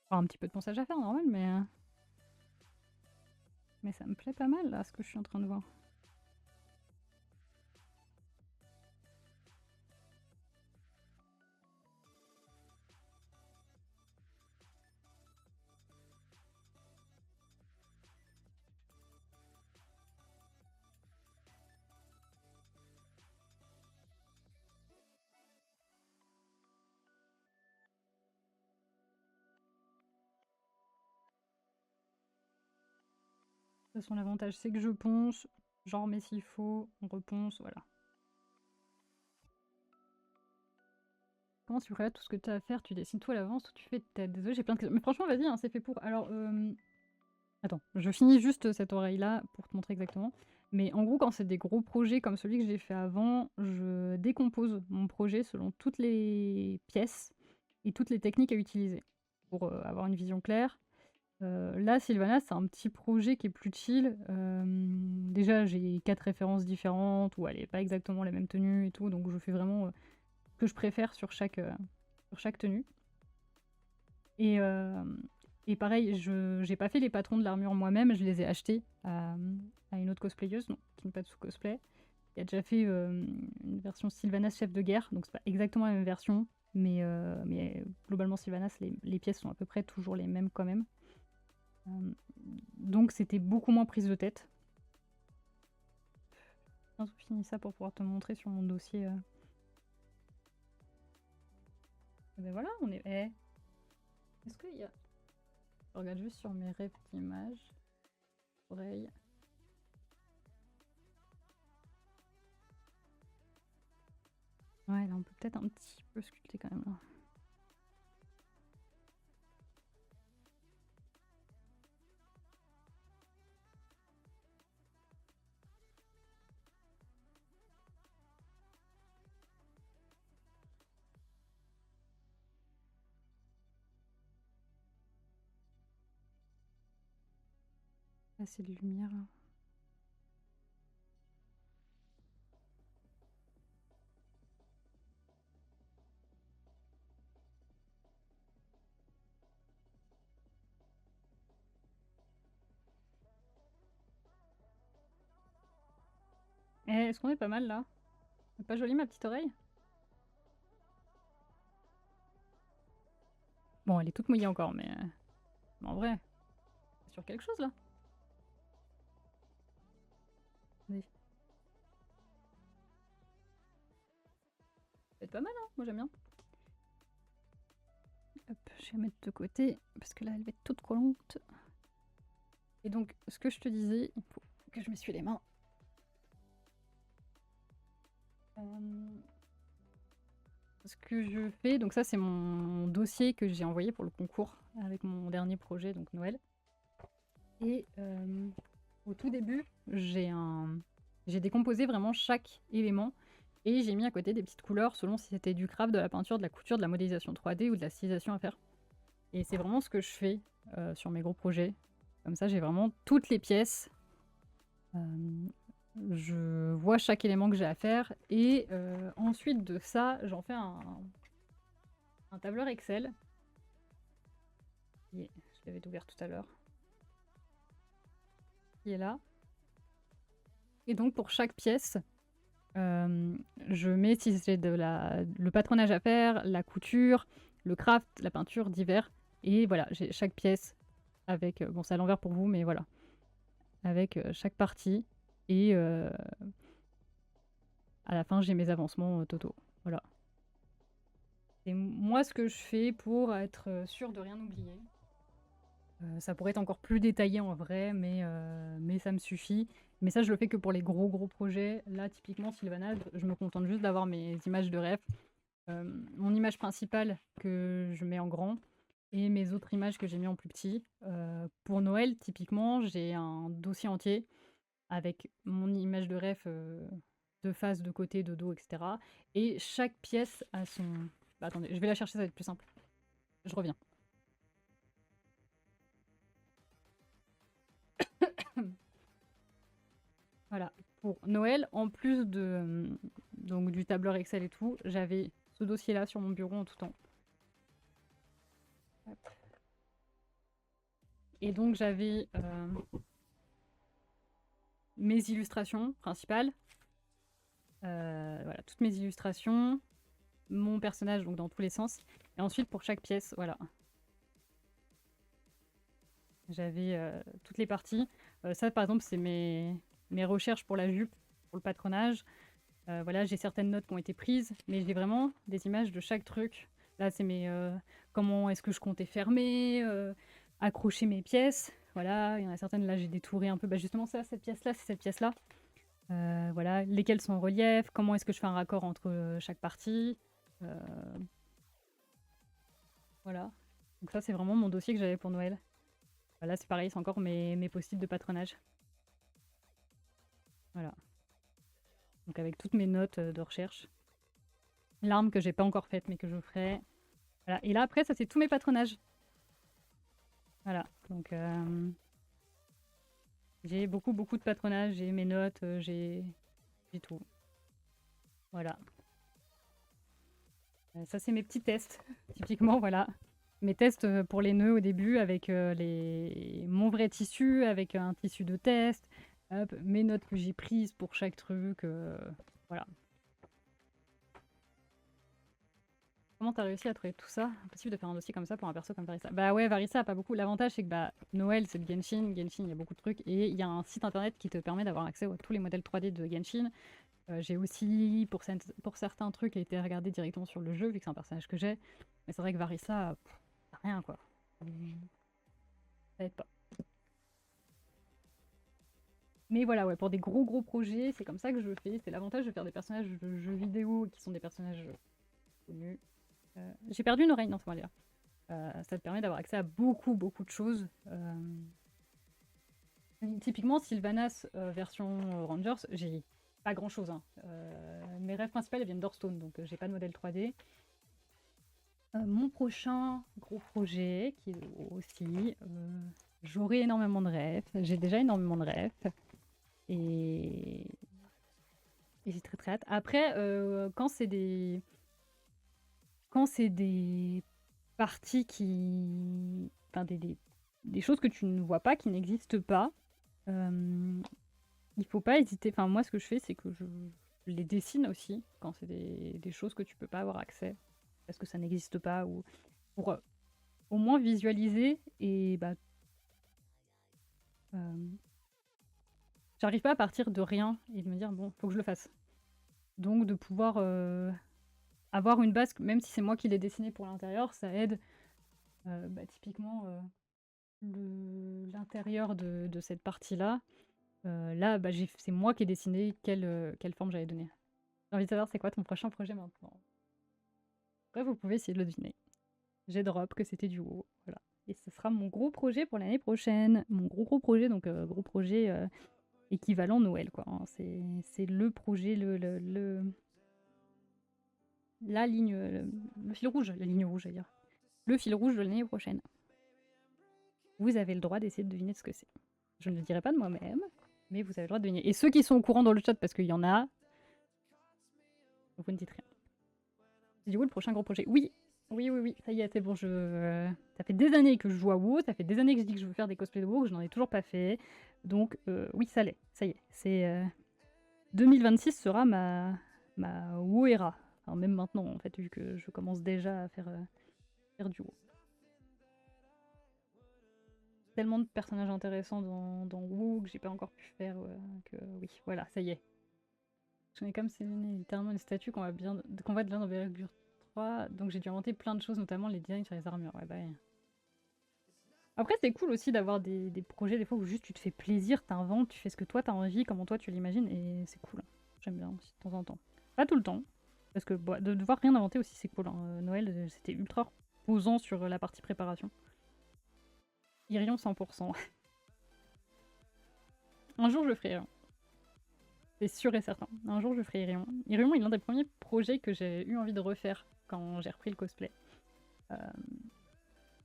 Enfin, un petit peu de ponçage à faire, normal, mais ça me plaît pas mal, là, ce que je suis en train de voir. De toute façon, l'avantage, c'est que je ponce, j'en remets s'il faut, on reponce, voilà. Comment tu ferais tout ce que tu as à faire? Tu dessines tout à l'avance ou tu fais de tête? Désolée, j'ai plein de questions. Mais franchement, vas-y, hein, c'est fait pour. Alors, attends, je finis juste cette oreille-là pour te montrer exactement. Mais en gros, quand c'est des gros projets comme celui que j'ai fait avant, je décompose mon projet selon toutes les pièces et toutes les techniques à utiliser pour avoir une vision claire. Là, Sylvana, c'est un petit projet qui est plus chill. Déjà, j'ai 4 références différentes où elle n'est pas exactement la même tenue et tout, donc je fais vraiment ce que je préfère sur chaque tenue. Et pareil, je j'ai pas fait les patrons de l'armure moi-même, je les ai achetés à une autre cosplayeuse, donc qui n'est pas de sous-cosplay. Il a déjà fait une version Sylvanas chef de guerre, donc c'est pas exactement la même version, mais globalement Sylvanas, les pièces sont à peu près toujours les mêmes quand même. Donc c'était beaucoup moins prise de tête. Je finis ça pour pouvoir te montrer sur mon dossier. Et ben voilà, on est... Est-ce qu'il y a... Je regarde juste sur mes rêves d'images. Oreille. Ouais, là on peut peut-être un petit peu sculpter quand même là. Assez de lumière là. Est-ce qu'on est pas mal là? Pas jolie ma petite oreille? Bon, elle est toute mouillée encore, mais en vrai, c'est sur quelque chose là. Oui. C'est pas mal, hein, moi j'aime bien. Hop, je vais la mettre de côté, parce que là elle va être toute collante. Et donc, ce que je te disais, il faut que je m'essuie les mains. Ce que je fais, donc ça c'est mon dossier que j'ai envoyé pour le concours avec mon dernier projet, donc Noël. Et au tout début, j'ai décomposé vraiment chaque élément et j'ai mis à côté des petites couleurs selon si c'était du craft, de la peinture, de la couture, de la modélisation 3D ou de la stylisation à faire. Et c'est vraiment ce que je fais sur mes gros projets. Comme ça, j'ai vraiment toutes les pièces. Je vois chaque élément que j'ai à faire et ensuite de ça, j'en fais un tableur Excel. Je l'avais ouvert tout à l'heure. qui est là. Et donc pour chaque pièce, je mets si j'ai le patronage à faire, la couture, le craft, la peinture, divers. Et voilà, j'ai chaque pièce avec... bon, c'est à l'envers pour vous, mais voilà. Avec chaque partie. Et à la fin, j'ai mes avancements totaux. Voilà. C'est moi ce que je fais pour être sûre de rien oublier. Ça pourrait être encore plus détaillé en vrai, mais ça me suffit. Mais ça, je le fais que pour les gros projets. Là, typiquement, Sylvanade, je me contente juste d'avoir mes images de rêve. Mon image principale que je mets en grand et mes autres images que j'ai mis en plus petit. Pour Noël, typiquement, j'ai un dossier entier avec mon image de rêve de face, de côté, de dos, etc. Et chaque pièce a son... Bah, attendez, je vais la chercher, ça va être plus simple. Je reviens. Voilà, pour Noël, en plus de donc du tableur Excel et tout, j'avais ce dossier-là sur mon bureau en tout temps. Hop. Et donc j'avais mes illustrations principales, voilà, toutes mes illustrations, mon personnage donc dans tous les sens, et ensuite pour chaque pièce, voilà. J'avais toutes les parties. Ça par exemple c'est mes recherches pour la jupe, pour le patronage. Voilà, j'ai certaines notes qui ont été prises, mais j'ai vraiment des images de chaque truc. Là, c'est mes comment est-ce que je comptais fermer, accrocher mes pièces. Voilà, il y en a certaines, là, j'ai détouré un peu. Bah, justement, ça, cette pièce-là, c'est cette pièce-là. Voilà, lesquelles sont en relief, comment est-ce que je fais un raccord entre chaque partie. Voilà. Donc ça, c'est vraiment mon dossier que j'avais pour Noël. Là, c'est pareil, c'est encore mes post-it de patronage. Voilà. Donc avec toutes mes notes de recherche. L'arme que j'ai pas encore faite, mais que je ferai. Voilà. Et là, après, ça, c'est tous mes patronages. Voilà. Donc, j'ai beaucoup de patronages. J'ai mes notes, j'ai tout. Voilà. Ça, c'est mes petits tests. Typiquement, voilà. Mes tests pour les nœuds au début avec mon vrai tissu, avec un tissu de test. Hop, mes notes que j'ai prises pour chaque truc. Voilà. Comment t'as réussi à trouver tout ça? Impossible de faire un dossier comme ça pour un perso comme Varissa. Bah ouais, Varissa a pas beaucoup. L'avantage, c'est que bah, Noël, c'est le Genshin. Genshin, il y a beaucoup de trucs. Et il y a un site internet qui te permet d'avoir accès à tous les modèles 3D de Genshin. J'ai aussi, pour certains trucs, été regardé directement sur le jeu, vu que c'est un personnage que j'ai. Mais c'est vrai que Varissa, t'as rien quoi. Ça aide pas. Mais voilà, ouais, pour des gros projets, c'est comme ça que je fais. C'est l'avantage de faire des personnages de jeux vidéo qui sont des personnages connus. J'ai perdu une oreille, non, c'est moi, ça te permet d'avoir accès à beaucoup de choses. Typiquement, Sylvanas version Rangers, j'ai pas grand chose. Hein. Mes rêves principaux viennent d'Hearthstone, donc j'ai pas de modèle 3D. Mon prochain gros projet, qui est aussi. J'aurai énormément de rêves. J'ai déjà énormément de rêves. Et j'ai très hâte. Après, quand c'est des parties qui... Enfin, des choses que tu ne vois pas, qui n'existent pas, il faut pas hésiter. Enfin, moi, ce que je fais, c'est que je les dessine aussi, quand c'est des choses que tu peux pas avoir accès, parce que ça n'existe pas, ou pour au moins visualiser et bah... j'arrive pas à partir de rien et de me dire, bon, faut que je le fasse. Donc, de pouvoir... avoir une base, même si c'est moi qui l'ai dessiné pour l'intérieur, ça aide. Bah, typiquement, l'intérieur de cette partie-là, là, bah, c'est moi qui ai dessiné quelle forme j'allais donner. J'ai envie de savoir, c'est quoi ton prochain projet maintenant? Après, vous pouvez essayer de le deviner. J'ai drop que c'était du haut, voilà. Et ce sera mon gros projet pour l'année prochaine. Mon gros projet, donc gros projet équivalent Noël, quoi. Hein. C'est le projet, la ligne, le fil rouge, la ligne rouge, à dire. Le fil rouge de l'année prochaine. Vous avez le droit d'essayer de deviner ce que c'est. Je ne le dirai pas de moi-même, mais vous avez le droit de deviner. Et ceux qui sont au courant dans le chat, parce qu'il y en a, vous ne dites rien. Du coup, le prochain gros projet. Oui, Oui, oui, oui, ça y est, c'est bon, ça fait des années que je joue à WoW, ça fait des années que je dis que je veux faire des cosplays de WoW, que je n'en ai toujours pas fait. Donc, oui, ça l'est, ça y est. 2026 sera ma WoW era. Enfin, même maintenant, en fait, vu que je commence déjà à faire du WoW. Tellement de personnages intéressants dans WoW que j'ai pas encore pu faire, que oui, voilà, ça y est. J'en ai comme c'est littéralement une statue qu'on va de l'envergure 3, donc j'ai dû inventer plein de choses, notamment les designs sur les armures. Ouais, bah ouais. Après, c'est cool aussi d'avoir des projets, des fois où juste tu te fais plaisir, t'inventes, tu fais ce que toi t'as envie, comment toi tu l'imagines, et c'est cool. J'aime bien aussi de temps en temps. Pas tout le temps, parce que bah, de devoir rien inventer aussi, c'est cool. Hein. Noël, c'était ultra posant sur la partie préparation. Irion 100%. Un jour, je ferai Irion. C'est sûr et certain. Un jour, je ferai Irion. Irion est l'un des premiers projets que j'ai eu envie de refaire quand j'ai repris le cosplay.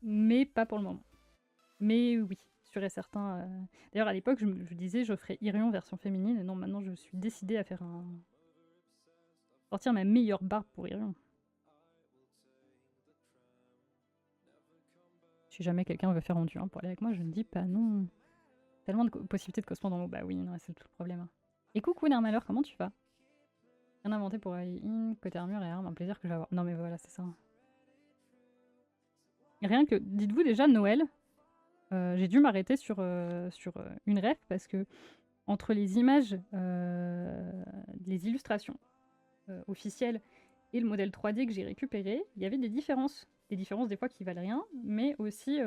Mais pas pour le moment. Mais oui, sûr et certain. D'ailleurs, à l'époque, je disais je ferais Irion version féminine, et non, maintenant je suis décidée à faire sortir ma meilleure barbe pour Irion. Si jamais quelqu'un veut faire Enduin pour aller avec moi, je ne dis pas non. Tellement de possibilités de cosplay dans l'eau. Bah oui, non, c'est tout le problème. Et coucou Nermaleur, comment tu vas? Rien inventé pour in, côté armure et armes, un plaisir que je vais avoir. Non mais voilà, c'est ça. Rien que, dites-vous déjà, Noël, j'ai dû m'arrêter sur une ref parce que entre les images, les illustrations officielles et le modèle 3D que j'ai récupéré, il y avait des différences. Des différences des fois qui valent rien, mais aussi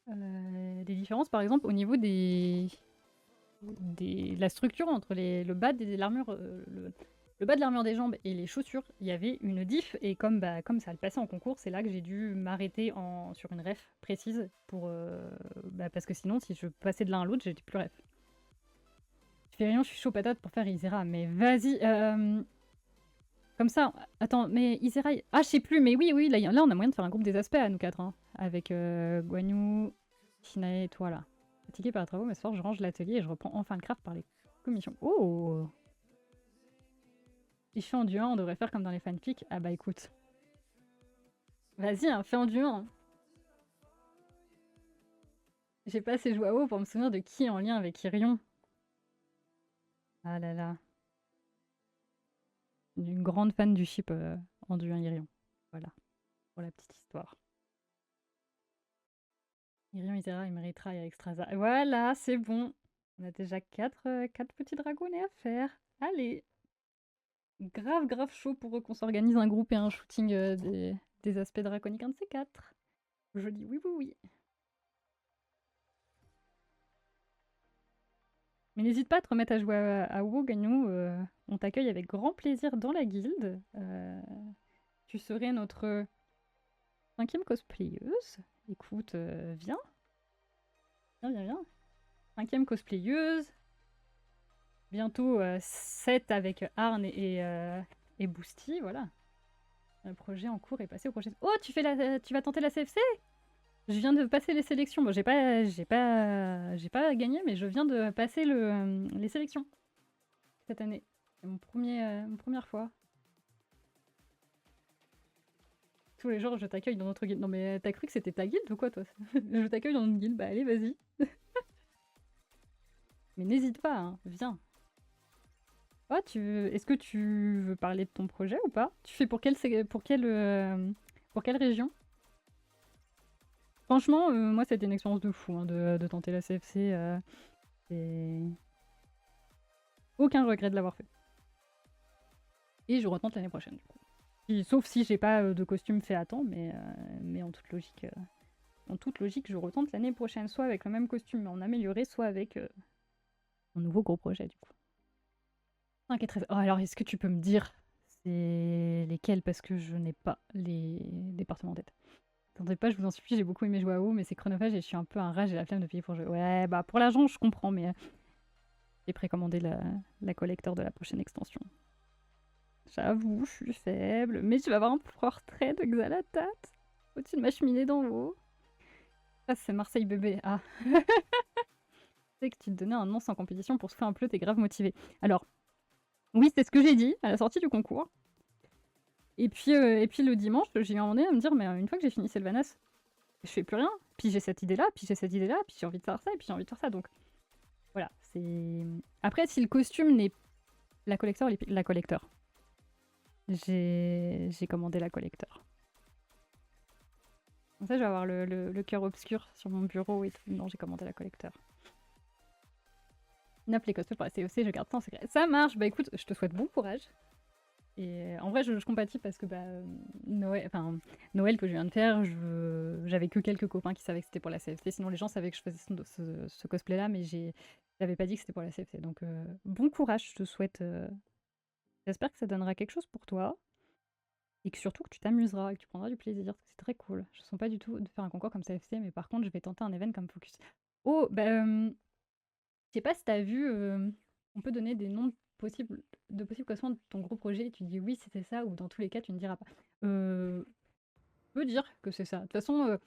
des différences par exemple au niveau de la structure entre le bas de l'armure, le bas de l'armure des jambes et les chaussures, il y avait une diff, et comme ça le passait en concours, c'est là que j'ai dû m'arrêter sur une ref précise pour parce que sinon si je passais de l'un à l'autre, j'étais plus ref. Je fais rien, je suis chaud patate pour faire Isera, mais vas-y. Comme ça, attends, mais Isera. Ah, je sais plus, mais oui, là on a moyen de faire un groupe des aspects à nous quatre, hein, avec Guanyu, Shinae et toi là. Fatigué par les travaux, mais ce soir je range l'atelier et je reprends enfin le craft par les commissions. Oh! Il fait en du 1, on devrait faire comme dans les fanfics. Ah bah écoute. Vas-y, hein, fais en du 1. J'ai pas assez joué à WoW pour me souvenir de qui est en lien avec Irion. Ah là là. Une grande fan du ship Anduin Irion. Voilà, pour la petite histoire. Irion Isera et Meritra et Extraza. Voilà, c'est bon. On a déjà 4 petits dragonnets à faire. Allez. Grave chaud pour qu'on s'organise un groupe et un shooting des aspects draconiques, un de ces 4. Je dis oui. Mais n'hésite pas à te remettre à jouer à WoW, Gagnou. On t'accueille avec grand plaisir dans la guilde. Tu serais notre 5e cosplayeuse. Écoute, viens. Viens. 5e cosplayeuse. Bientôt 7 avec Arn et Boosty, voilà. Le projet en cours est passé au projet. Oh, tu vas tenter la CFC? Je viens de passer les sélections. Bon, j'ai pas gagné, mais je viens de passer les sélections cette année. C'est mon première fois. Tous les jours, je t'accueille dans notre guilde. Non, mais t'as cru que c'était ta guilde ou quoi, toi? Je t'accueille dans notre guilde. Bah, allez, vas-y. Mais n'hésite pas, hein. Viens. Oh, est-ce que tu veux parler de ton projet ou pas? Tu fais pour quelle région? Franchement, moi, c'était une expérience de fou hein, de tenter la CFC. Et aucun regret de l'avoir fait. Et je retente l'année prochaine, du coup. Sauf si j'ai pas de costume fait à temps, mais en toute logique, je retente l'année prochaine, soit avec le même costume mais en amélioré, soit avec un nouveau gros projet, du coup. 5 et 13. Oh, alors, est-ce que tu peux me dire c'est lesquels? Parce que je n'ai pas les départements en tête. Attendez pas, je vous en supplie, j'ai beaucoup aimé jouer à WoW, mais c'est chronophage et je suis un peu un rat, j'ai la flemme de payer pour jouer. Ouais, bah pour l'argent, je comprends, mais j'ai précommandé la collector de la prochaine extension. J'avoue, je suis faible, mais je vais avoir un portrait de Xalatat au-dessus de ma cheminée d'en haut. Ça, c'est Marseille bébé. Ah. Tu sais que tu te donnais un nom sans compétition pour souffler un peu, t'es grave motivé. Alors, oui, c'est ce que j'ai dit à la sortie du concours. Et puis le dimanche, j'ai eu un moment donné à me dire, mais une fois que j'ai fini Sylvanas, je fais plus rien. Puis j'ai cette idée-là, puis j'ai cette idée-là, puis j'ai envie de faire ça, et puis j'ai envie de faire ça. Donc voilà, c'est... Après, si le costume n'est... La collector, la collector. J'ai commandé la collector. Comme ça, je vais avoir le cœur obscur sur mon bureau et tout. Non, j'ai commandé la collector. Nappe les costumes pour la COC, je garde ça en secret. Ça marche. Bah écoute, je te souhaite bon courage. Et en vrai, je compatis parce que Noël que je viens de faire, j'avais que quelques copains qui savaient que c'était pour la CFC. Sinon, les gens savaient que je faisais ce cosplay-là, mais j'avais pas dit que c'était pour la CFC. Donc, bon courage, je te souhaite. J'espère que ça donnera quelque chose pour toi. Et que surtout que tu t'amuseras et que tu prendras du plaisir, parce que c'est très cool. Je sens pas du tout de faire un concours comme CFC, mais par contre, je vais tenter un event comme Focus. Oh, je sais pas si t'as vu, on peut donner des noms de possibles classements de ton gros projet, et tu dis oui, c'était ça, ou dans tous les cas, tu ne diras pas. Je peux dire que c'est ça. De toute façon,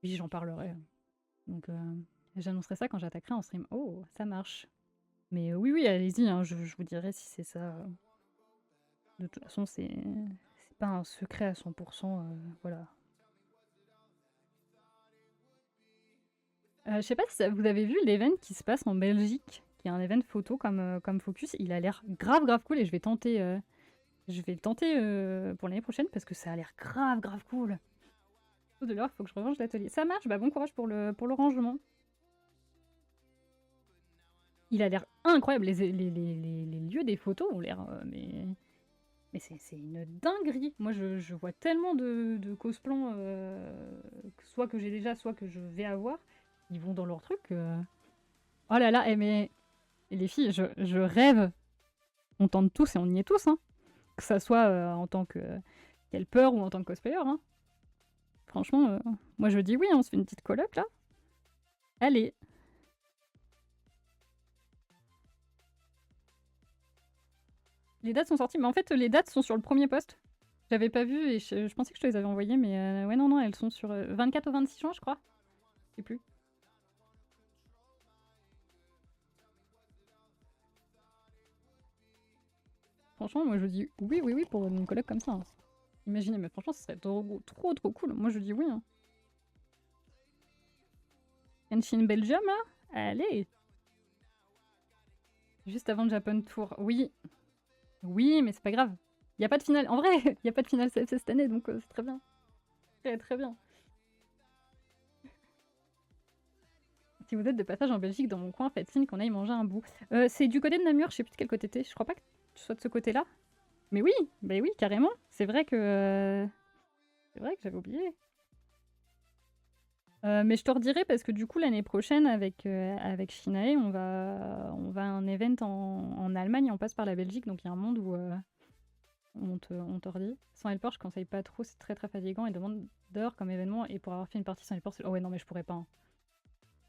oui, j'en parlerai. Donc, j'annoncerai ça quand j'attaquerai en stream. Oh, ça marche. Mais oui, allez-y, hein, je vous dirai si c'est ça. De toute façon, c'est pas un secret à 100%, voilà. Je sais pas si vous avez vu l'event qui se passe en Belgique, qui est un event photo comme Focus. Il a l'air grave cool et je vais tenter, pour l'année prochaine parce que ça a l'air grave cool. De l'heure, il faut que je revanche l'atelier. Ça marche, bah bon courage pour le rangement. Il a l'air incroyable, les lieux des photos ont l'air... mais c'est une dinguerie. Moi, je vois tellement de cosplans, soit que j'ai déjà, soit que je vais avoir. Ils vont dans leur truc. Oh là là, mais les filles, je rêve. On tente tous et on y est tous. Hein. Que ça soit en tant que helper ou en tant que cosplayer. Hein. Franchement, moi je dis oui, on se fait une petite coloc là. Allez. Les dates sont sorties, mais en fait, les dates sont sur le premier post. J'avais pas vu et je pensais que je te les avais envoyées, mais ouais, non, elles sont sur 24 au 26 juin, je crois. Je sais plus. Franchement, moi je dis oui pour une coloc comme ça. Hein. Imaginez, mais franchement, ce serait trop cool. Moi je dis oui. Hein. Genshin Belgium là. Allez. Juste avant le Japan Tour. Oui, mais c'est pas grave. Il y a pas de finale. En vrai, il y a pas de finale CFC cette année, donc c'est très bien. Très bien. Si vous êtes de passage en Belgique, dans mon coin, faites signe qu'on aille manger un bout. C'est du côté de Namur, je sais plus de quel côté t'es. Je crois pas que tu sois de ce côté-là. Mais oui, bah oui, carrément. C'est vrai que j'avais oublié. Mais je te redirai parce que du coup l'année prochaine avec Shinae, on va à un event en Allemagne et on passe par la Belgique, donc il y a un monde où on te redit. Sans helper, je conseille pas trop, c'est très fatigant et demande d'heures comme événement, et pour avoir fait une partie sans helper, c'est... Oh ouais non mais je pourrais pas. Hein.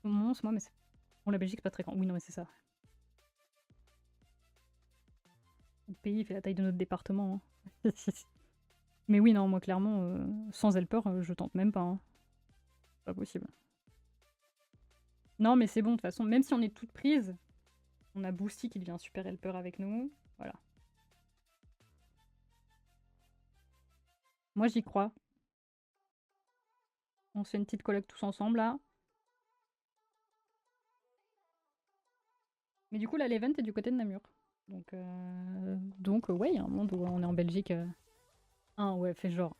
Mons, moi mais c'est... Bon la Belgique c'est pas très grand. Oui non mais c'est ça. Le pays fait la taille de notre département. Hein. Mais oui non moi clairement sans helper je tente même pas. Hein. Pas possible. Non, mais c'est bon, de toute façon, même si on est toutes prises, on a Boosty qui devient super helper avec nous. Voilà. Moi, j'y crois. On se fait une petite collecte tous ensemble, là. Mais du coup, là, l'event est du côté de Namur. Donc ouais, il y a un monde où on est en Belgique. Ouais, fais genre,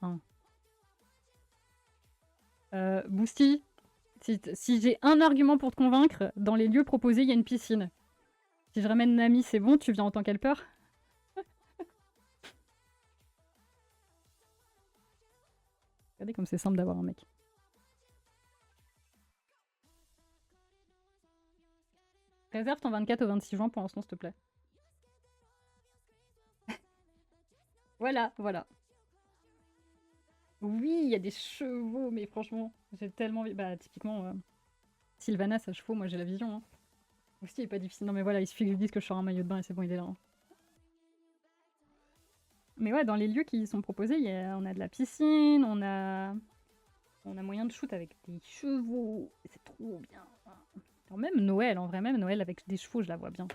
Boosty, si j'ai un argument pour te convaincre, dans les lieux proposés, il y a une piscine. Si je ramène Nami, c'est bon, tu viens en tant qu'helper. Regardez comme c'est simple d'avoir un mec. Réserve ton 24 au 26 juin pour l'instant, s'il te plaît. Voilà. Oui, il y a des chevaux, mais franchement, j'ai tellement envie. Bah, typiquement, Sylvanas à chevaux, moi j'ai la vision. Hein. Aussi, il est pas difficile. Non, mais voilà, il suffit que je dise que je sors un maillot de bain et c'est bon, il est là. Hein. Mais ouais, dans les lieux qui sont proposés, on a de la piscine, on a moyen de shoot avec des chevaux. C'est trop bien. Alors, même Noël, en vrai, même Noël avec des chevaux, je la vois bien.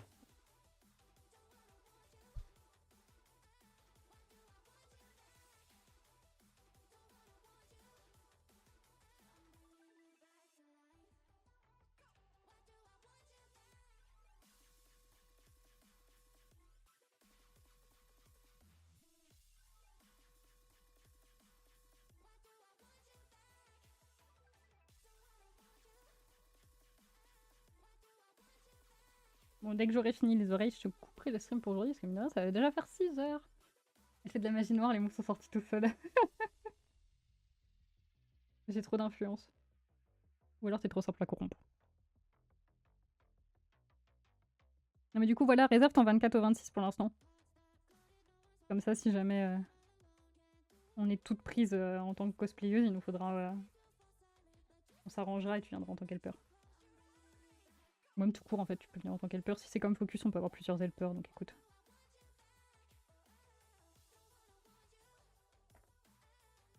Bon, dès que j'aurai fini les oreilles, je te couperai le stream pour aujourd'hui, parce que mine de rien, ça va déjà faire 6 heures. Elle fait de la magie noire, les mots sont sortis tout seuls. J'ai trop d'influence. Ou alors t'es trop simple à corrompre. Non mais du coup, voilà, réserve ton 24 au 26 pour l'instant. Comme ça, si jamais on est toutes prises en tant que cosplayeuse, il nous faudra... on s'arrangera et tu viendras en tant qu'helper. Même tout court, en fait, tu peux venir en tant qu'helper. Si c'est comme Focus, on peut avoir plusieurs helpers, donc écoute.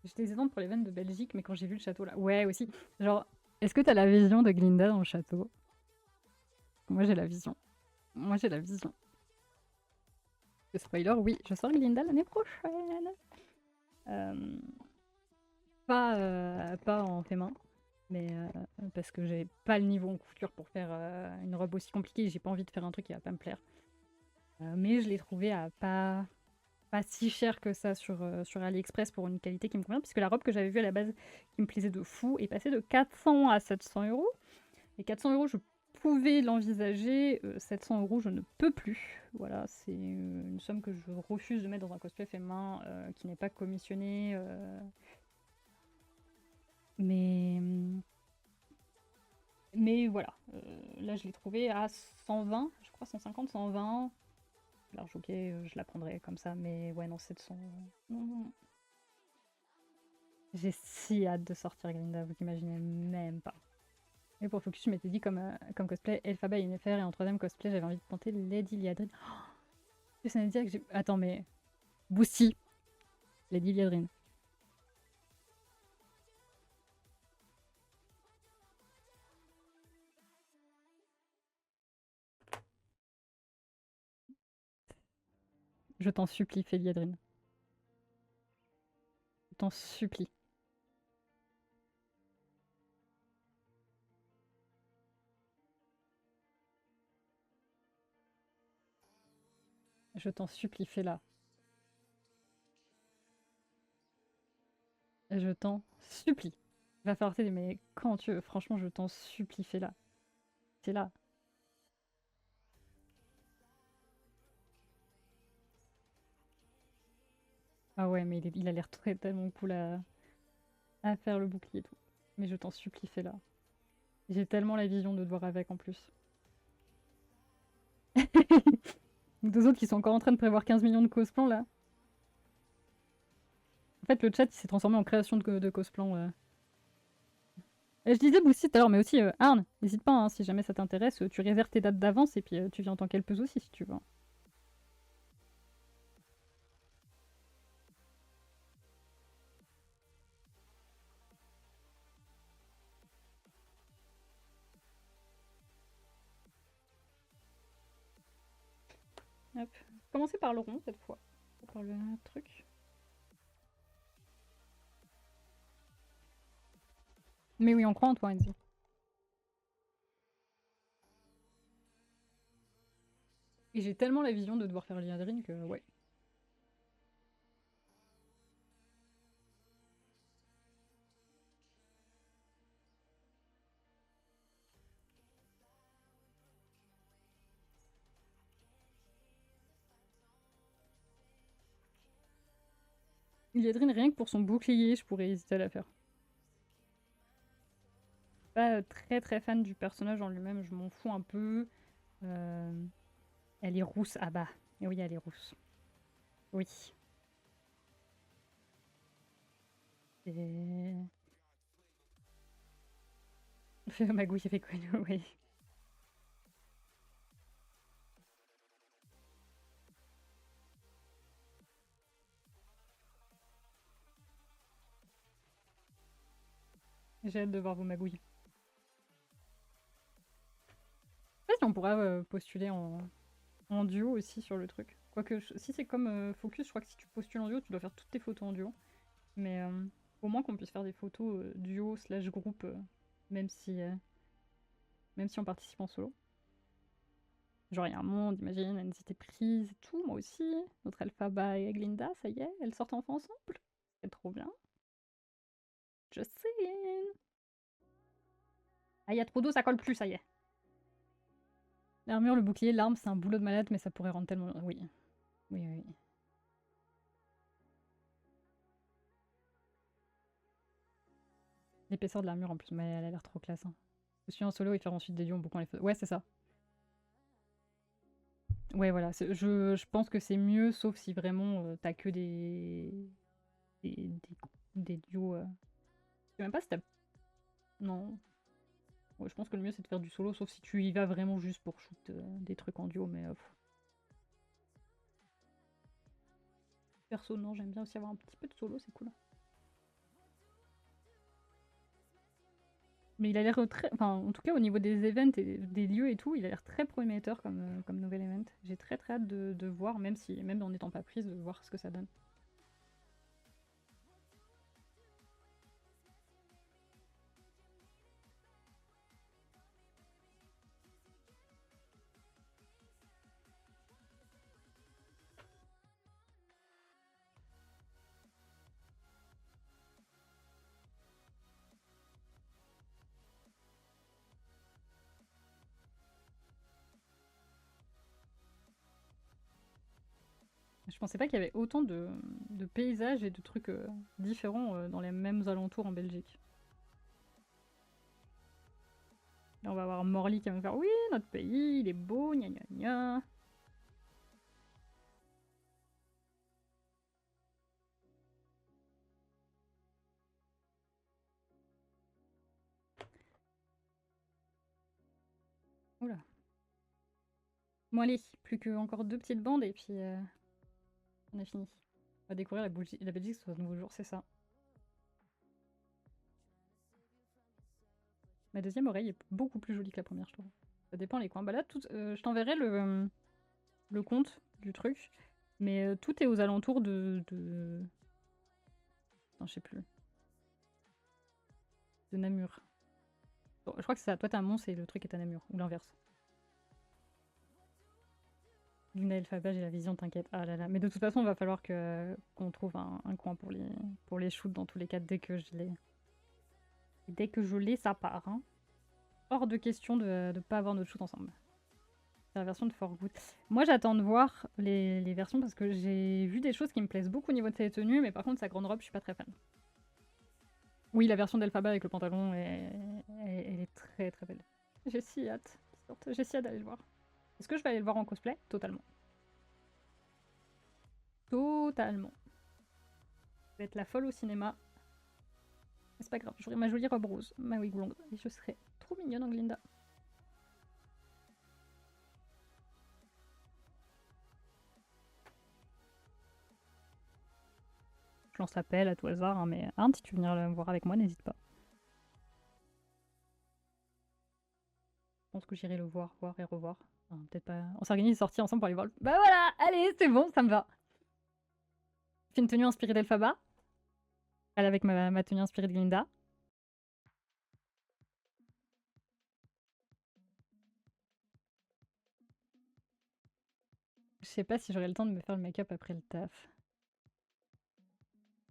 J'étais hésitante pour les veines de Belgique, mais quand j'ai vu le château là... Ouais, aussi. Genre, est-ce que t'as la vision de Glinda dans le château? Moi, j'ai la vision. Moi, j'ai la vision. Le spoiler, oui, je sors Glinda l'année prochaine. Pas en fait main, mais parce que j'ai pas le niveau en couture pour faire une robe aussi compliquée et j'ai pas envie de faire un truc qui va pas me plaire. Mais je l'ai trouvé à pas si cher que ça sur AliExpress pour une qualité qui me convient, puisque la robe que j'avais vue à la base qui me plaisait de fou est passée de 400 à 700 euros. Et 400 euros, je pouvais l'envisager, 700 euros, je ne peux plus. Voilà, c'est une somme que je refuse de mettre dans un cosplay fait main qui n'est pas commissionné. Mais voilà, là je l'ai trouvé à 120, je crois 150, 120. Large, ok, je la prendrais comme ça, mais ouais, non, 700. Non. J'ai si hâte de sortir Glinda, vous imaginez même pas. Et pour Focus, je m'étais dit comme cosplay Elphaba et Yennefer, et en troisième cosplay, j'avais envie de tenter Lady Liadrine. Oh, ça veut dire que j'ai. Attends, mais. Boosty Lady Liadrine. Je t'en supplie, fais Liadrine. Je t'en supplie. Je t'en supplie, fais-la. Je t'en supplie. Va falloir t'aider, mais quand tu veux, franchement, je t'en supplie, fais-la. C'est là. Ah ouais, mais il a l'air tellement cool à faire le bouclier et tout. Mais je t'en supplie, fais-la. J'ai tellement la vision de te voir avec en plus. Deux autres qui sont encore en train de prévoir 15 millions de cosplans là. En fait, le chat il s'est transformé en création de cosplans. Et je disais Boosty tout à l'heure, mais aussi Arne, n'hésite pas, hein, si jamais ça t'intéresse, tu réserves tes dates d'avance et puis tu viens en tant qu'helpeuse aussi si tu veux. Hop. Commencer par le rond cette fois. Par le truc. Mais oui, on croit en toi, Enzi. Et j'ai tellement la vision de devoir faire Liadrine que ouais. Liadrine, rien que pour son bouclier, je pourrais hésiter à la faire. Pas très très fan du personnage en lui-même, je m'en fous un peu. Elle est rousse, ah bah, et oui, elle est rousse. Oui. Et... Magouille avait connu, oui. J'ai hâte de voir vos magouilles. Je sais pas si on pourra postuler en duo aussi sur le truc. Quoique, si c'est comme Focus, je crois que si tu postules en duo, tu dois faire toutes tes photos en duo. Mais au moins qu'on puisse faire des photos duo slash groupe, même si on participe en solo. Genre, il y a un monde, imagine, elles étaient prises et tout, moi aussi. Notre Alphaba et Glinda, ça y est, elles sortent enfin ensemble. C'est trop bien. Just saying. Ah, il y a trop d'eau, ça colle plus, ça y est. L'armure, le bouclier, l'arme, c'est un boulot de malade, mais ça pourrait rendre tellement... Oui. Oui, oui. L'épaisseur de l'armure en plus, mais elle a l'air trop classe. Hein. Je suis en solo et faire ensuite des duos en bouclant les feux. Ouais, c'est ça. Ouais, voilà. Je pense que c'est mieux, sauf si vraiment t'as que des, des, des duos. Je sais même pas si t'as. Non. Ouais, je pense que le mieux c'est de faire du solo, sauf si tu y vas vraiment juste pour shoot des trucs en duo, mais. Perso, non, j'aime bien aussi avoir un petit peu de solo, c'est cool. Mais il a l'air très. Enfin, en tout cas, au niveau des events et des lieux et tout, il a l'air très prometteur comme nouvel event. J'ai très très hâte de voir, même en n'étant pas prise, de voir ce que ça donne. Je pensais pas qu'il y avait autant de paysages et de trucs différents dans les mêmes alentours en Belgique. Là, on va avoir Morley qui va me faire oui, notre pays, il est beau, gna gna gna. Oula. Bon, allez, plus que encore 2 petites bandes et puis on a fini. On va découvrir la Belgique sous un nouveau jour, c'est ça. Ma deuxième oreille est beaucoup plus jolie que la première, je trouve. Ça dépend les coins. Bah là, je t'enverrai le compte du truc, mais tout est aux alentours de... Non, je sais plus. De Namur. Bon, je crois que c'est ça. Toi, t'as un Mons et le truc est à Namur, ou l'inverse. Luna Alphaba, j'ai la vision, t'inquiète. Ah là là. Mais de toute façon, il va falloir qu'on trouve un coin pour les shoots dans tous les cas dès que je l'ai. Dès que je l'ai, ça part. Hein. Hors de question de ne pas avoir notre shoot ensemble. C'est la version de For Good. Moi, j'attends de voir les versions parce que j'ai vu des choses qui me plaisent beaucoup au niveau de ses tenues, mais par contre, sa grande robe, je suis pas très fan. Oui, la version d'Elphaba avec le pantalon, elle est très très belle. J'ai si hâte. J'ai si hâte d'aller le voir. Est-ce que je vais aller le voir en cosplay? Totalement. Totalement. Je vais être la folle au cinéma. C'est pas grave, j'aurai ma jolie robe rose, ma wig blonde, et je serai trop mignonne en Glinda. Je lance l'appel à tout hasard, hein, mais Arndt, si tu veux venir le voir avec moi, n'hésite pas. Je pense que j'irai le voir et revoir. Enfin, peut-être pas. On s'organise une sortie ensemble pour aller voir le. Bah voilà, allez, c'est bon, ça me va. Je fais une tenue inspirée d'Elphaba. Elle avec ma tenue inspirée de Glinda. Je sais pas si j'aurai le temps de me faire le make-up après le taf.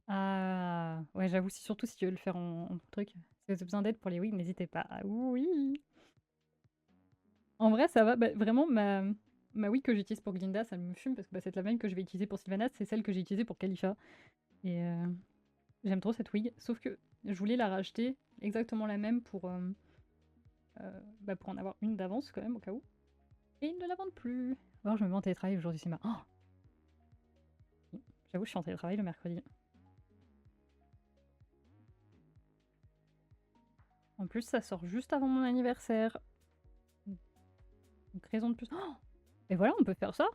Ah, ouais, j'avoue, surtout si tu veux le faire en truc. Si vous avez besoin d'aide pour les wigs, n'hésitez pas. Ah, oui. En vrai, ça va. Bah, vraiment, ma wig que j'utilise pour Glinda, ça me fume parce que bah, c'est la même que je vais utiliser pour Sylvanas, c'est celle que j'ai utilisée pour Khalifa. Et j'aime trop cette wig. Sauf que je voulais la racheter exactement la même pour en avoir une d'avance quand même au cas où. Et ils ne la vendent plus. Alors je me mets en télétravail aujourd'hui, c'est ma. Oh, j'avoue, je suis en télétravail le mercredi. En plus, ça sort juste avant mon anniversaire. Donc raison de plus. Oh, et voilà, on peut faire ça.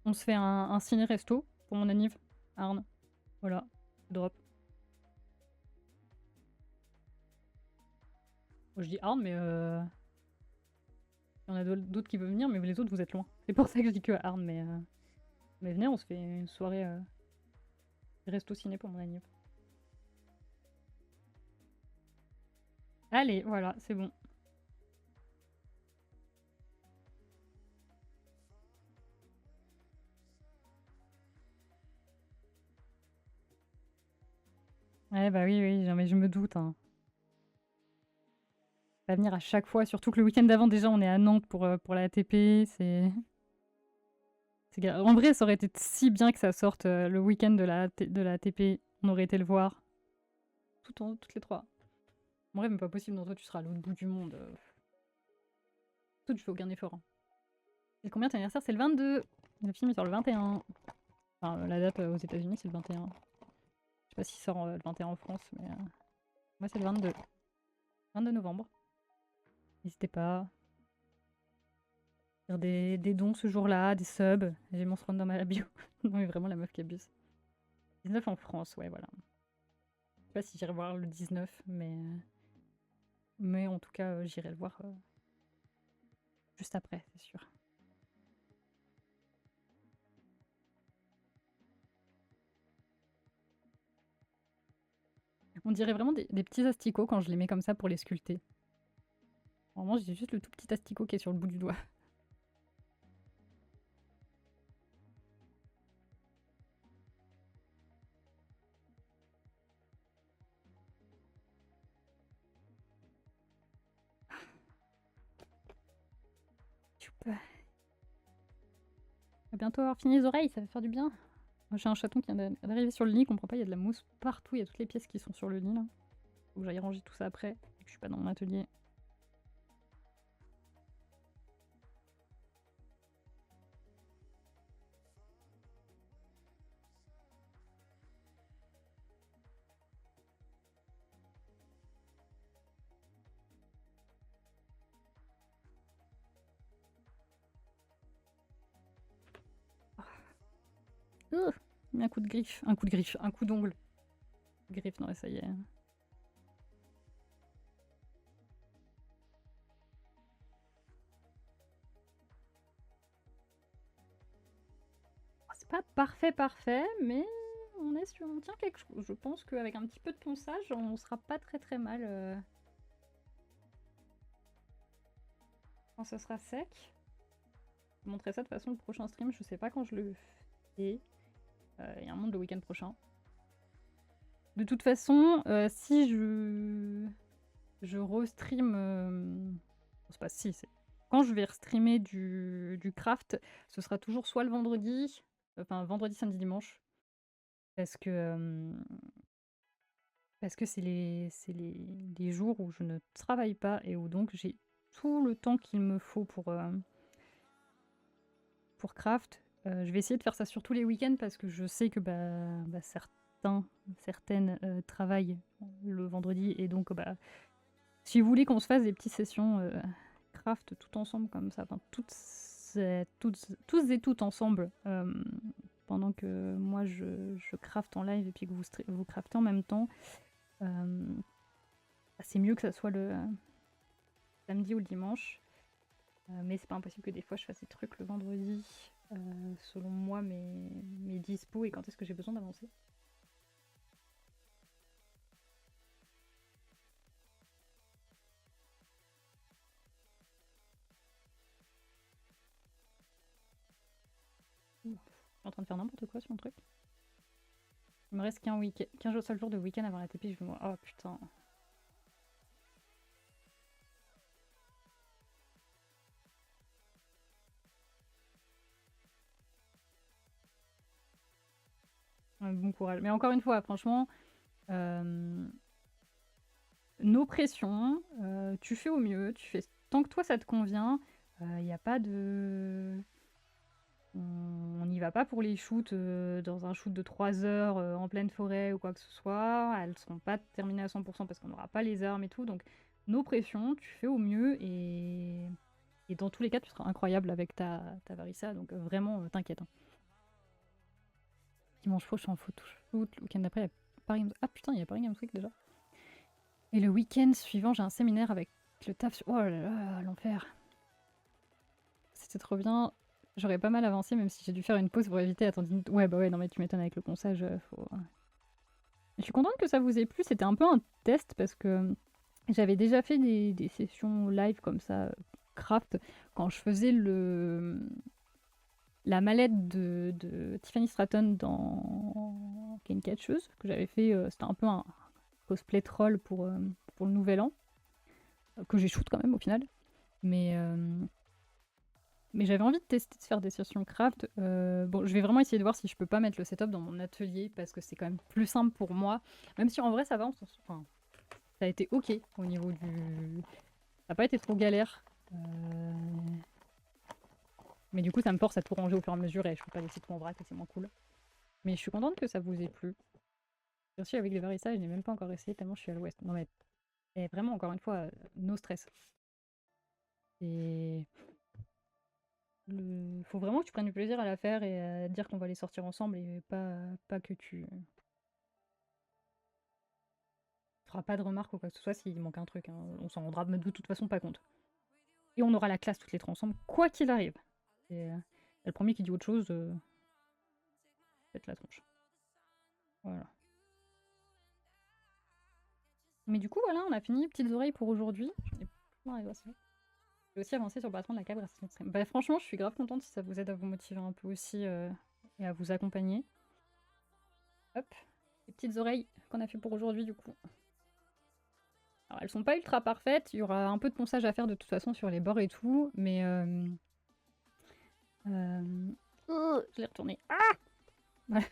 On se fait un ciné-resto pour mon anniv. Arne. Voilà. Drop. Moi, je dis Arne, mais il y en a d'autres qui veulent venir, mais les autres, vous êtes loin. C'est pour ça que je dis que Arne, mais venez, on se fait une soirée resto ciné pour mon anniv. Allez, voilà, c'est bon. Ouais, bah oui, oui, mais je me doute. Hein. Pas venir à chaque fois, surtout que le week-end d'avant, déjà, on est à Nantes pour la ATP. En vrai, ça aurait été si bien que ça sorte le week-end de la ATP. On aurait été le voir. Toutes les trois. En vrai, mais pas possible, non, toi, tu seras à l'autre bout du monde. Toi, tu fais aucun effort. Hein. Et combien ton anniversaire? C'est le 22. Le film, il sort le 21. Enfin, la date aux États-Unis, c'est le 21. Je sais pas s'il sort le 21 en France, mais moi, c'est le 22. 22 novembre. N'hésitez pas. Faire des dons ce jour-là, des subs. J'ai mon spawn dans ma bio. Non, mais vraiment la meuf qui abuse. 19 en France, ouais, voilà. Je sais pas si j'irai voir le 19, mais en tout cas, j'irai le voir juste après, c'est sûr. On dirait vraiment des petits asticots quand je les mets comme ça pour les sculpter. Vraiment, j'ai juste le tout petit asticot qui est sur le bout du doigt. À bientôt avoir fini les oreilles, ça va faire du bien. Moi, j'ai un chaton qui vient d'arriver sur le lit, il comprend pas, il y a de la mousse partout, il y a toutes les pièces qui sont sur le lit là. Faut que j'aille ranger tout ça après, et que je suis pas dans mon atelier. Un coup de griffe, un coup d'ongle. Griffe, non, ça y est. C'est pas parfait, mais on tient quelque chose. Je pense qu'avec un petit peu de ponçage, on sera pas très mal quand ce sera sec. Je vais montrer ça de toute façon le prochain stream, je sais pas quand je le fais. Il y a un monde le week-end prochain. De toute façon, si je restream... c'est pas si, c'est... Quand je vais restreamer du craft, ce sera toujours soit le vendredi, enfin vendredi, samedi, dimanche. Parce que c'est les jours où je ne travaille pas et où donc j'ai tout le temps qu'il me faut pour craft. Je vais essayer de faire ça sur tous les week-ends parce que je sais que certaines travaillent le vendredi et donc si vous voulez qu'on se fasse des petites sessions craft tout ensemble comme ça, enfin tous et toutes ensemble pendant que moi je craft en live et puis que vous craftez en même temps, c'est mieux que ça soit le samedi ou le dimanche. Mais c'est pas impossible que des fois je fasse des trucs le vendredi selon moi mes dispos et quand est-ce que j'ai besoin d'avancer. Je suis en train de faire n'importe quoi sur mon truc. Il me reste qu'un seul jour de week-end avant la TP, je vais me... Oh putain. Bon courage. Mais encore une fois, franchement, nos pressions, tu fais au mieux, tu fais tant que toi ça te convient, il n'y a pas de... On n'y va pas pour les shoots dans un shoot de 3 heures en pleine forêt ou quoi que ce soit. Elles seront pas terminées à 100% parce qu'on n'aura pas les armes et tout. Donc nos pressions, tu fais au mieux et dans tous les cas, tu seras incroyable avec ta Varissa. Donc vraiment, t'inquiète. Hein. Dimanche prochain, photo shoot. Le week-end d'après, il y a Paris Games... Ah putain, il y a Paris Games Week déjà. Et le week-end suivant, j'ai un séminaire avec le taf. Oh là là, l'enfer. C'était trop bien. J'aurais pas mal avancé, même si j'ai dû faire une pause pour éviter la tendinite. Ouais, bah ouais, non mais tu m'étonnes avec le ponçage, faut... Je suis contente que ça vous ait plu, c'était un peu un test parce que j'avais déjà fait des sessions live comme ça, craft, quand je faisais la mallette de Tiffany Stratton dans Ken Catcheuse, que j'avais fait, c'était un peu un cosplay troll pour le nouvel an. que j'ai shoot quand même au final. Mais j'avais envie de tester de faire des sessions craft. Bon, je vais vraiment essayer de voir si je peux pas mettre le setup dans mon atelier parce que c'est quand même plus simple pour moi. Même si en vrai ça va, enfin, ça a été ok au niveau du... Ça n'a pas été trop galère. Mais du coup ça me force à tout ranger au fur et à mesure et je peux pas laisser tout en vrac et c'est moins cool. Mais je suis contente que ça vous ait plu. Aussi avec les varissages, je n'ai même pas encore essayé tellement je suis à l'ouest. Non mais et vraiment encore une fois, no stress. Et... Faut vraiment que tu prennes du plaisir à la faire et à dire qu'on va les sortir ensemble et pas que tu feras pas de remarques ou quoi que ce soit s'il manque un truc, hein. On s'en rendra de toute façon pas compte. Et on aura la classe toutes les trois ensemble, quoi qu'il arrive. Et le premier qui dit autre chose, faites la tronche. Voilà. Mais du coup, voilà, on a fini petites oreilles pour aujourd'hui. J'en ai plein les doigts sales. J'ai aussi avancé sur le battement de la cabre. Bah, franchement, je suis grave contente si ça vous aide à vous motiver un peu aussi et à vous accompagner. Hop, les petites oreilles qu'on a fait pour aujourd'hui du coup. Alors elles sont pas ultra parfaites, il y aura un peu de ponçage à faire de toute façon sur les bords et tout, mais je l'ai retourné. Ah voilà.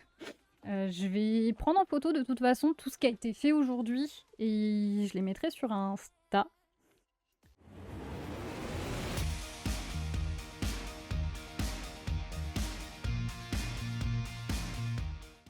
Je vais prendre en photo de toute façon tout ce qui a été fait aujourd'hui et je les mettrai sur Insta.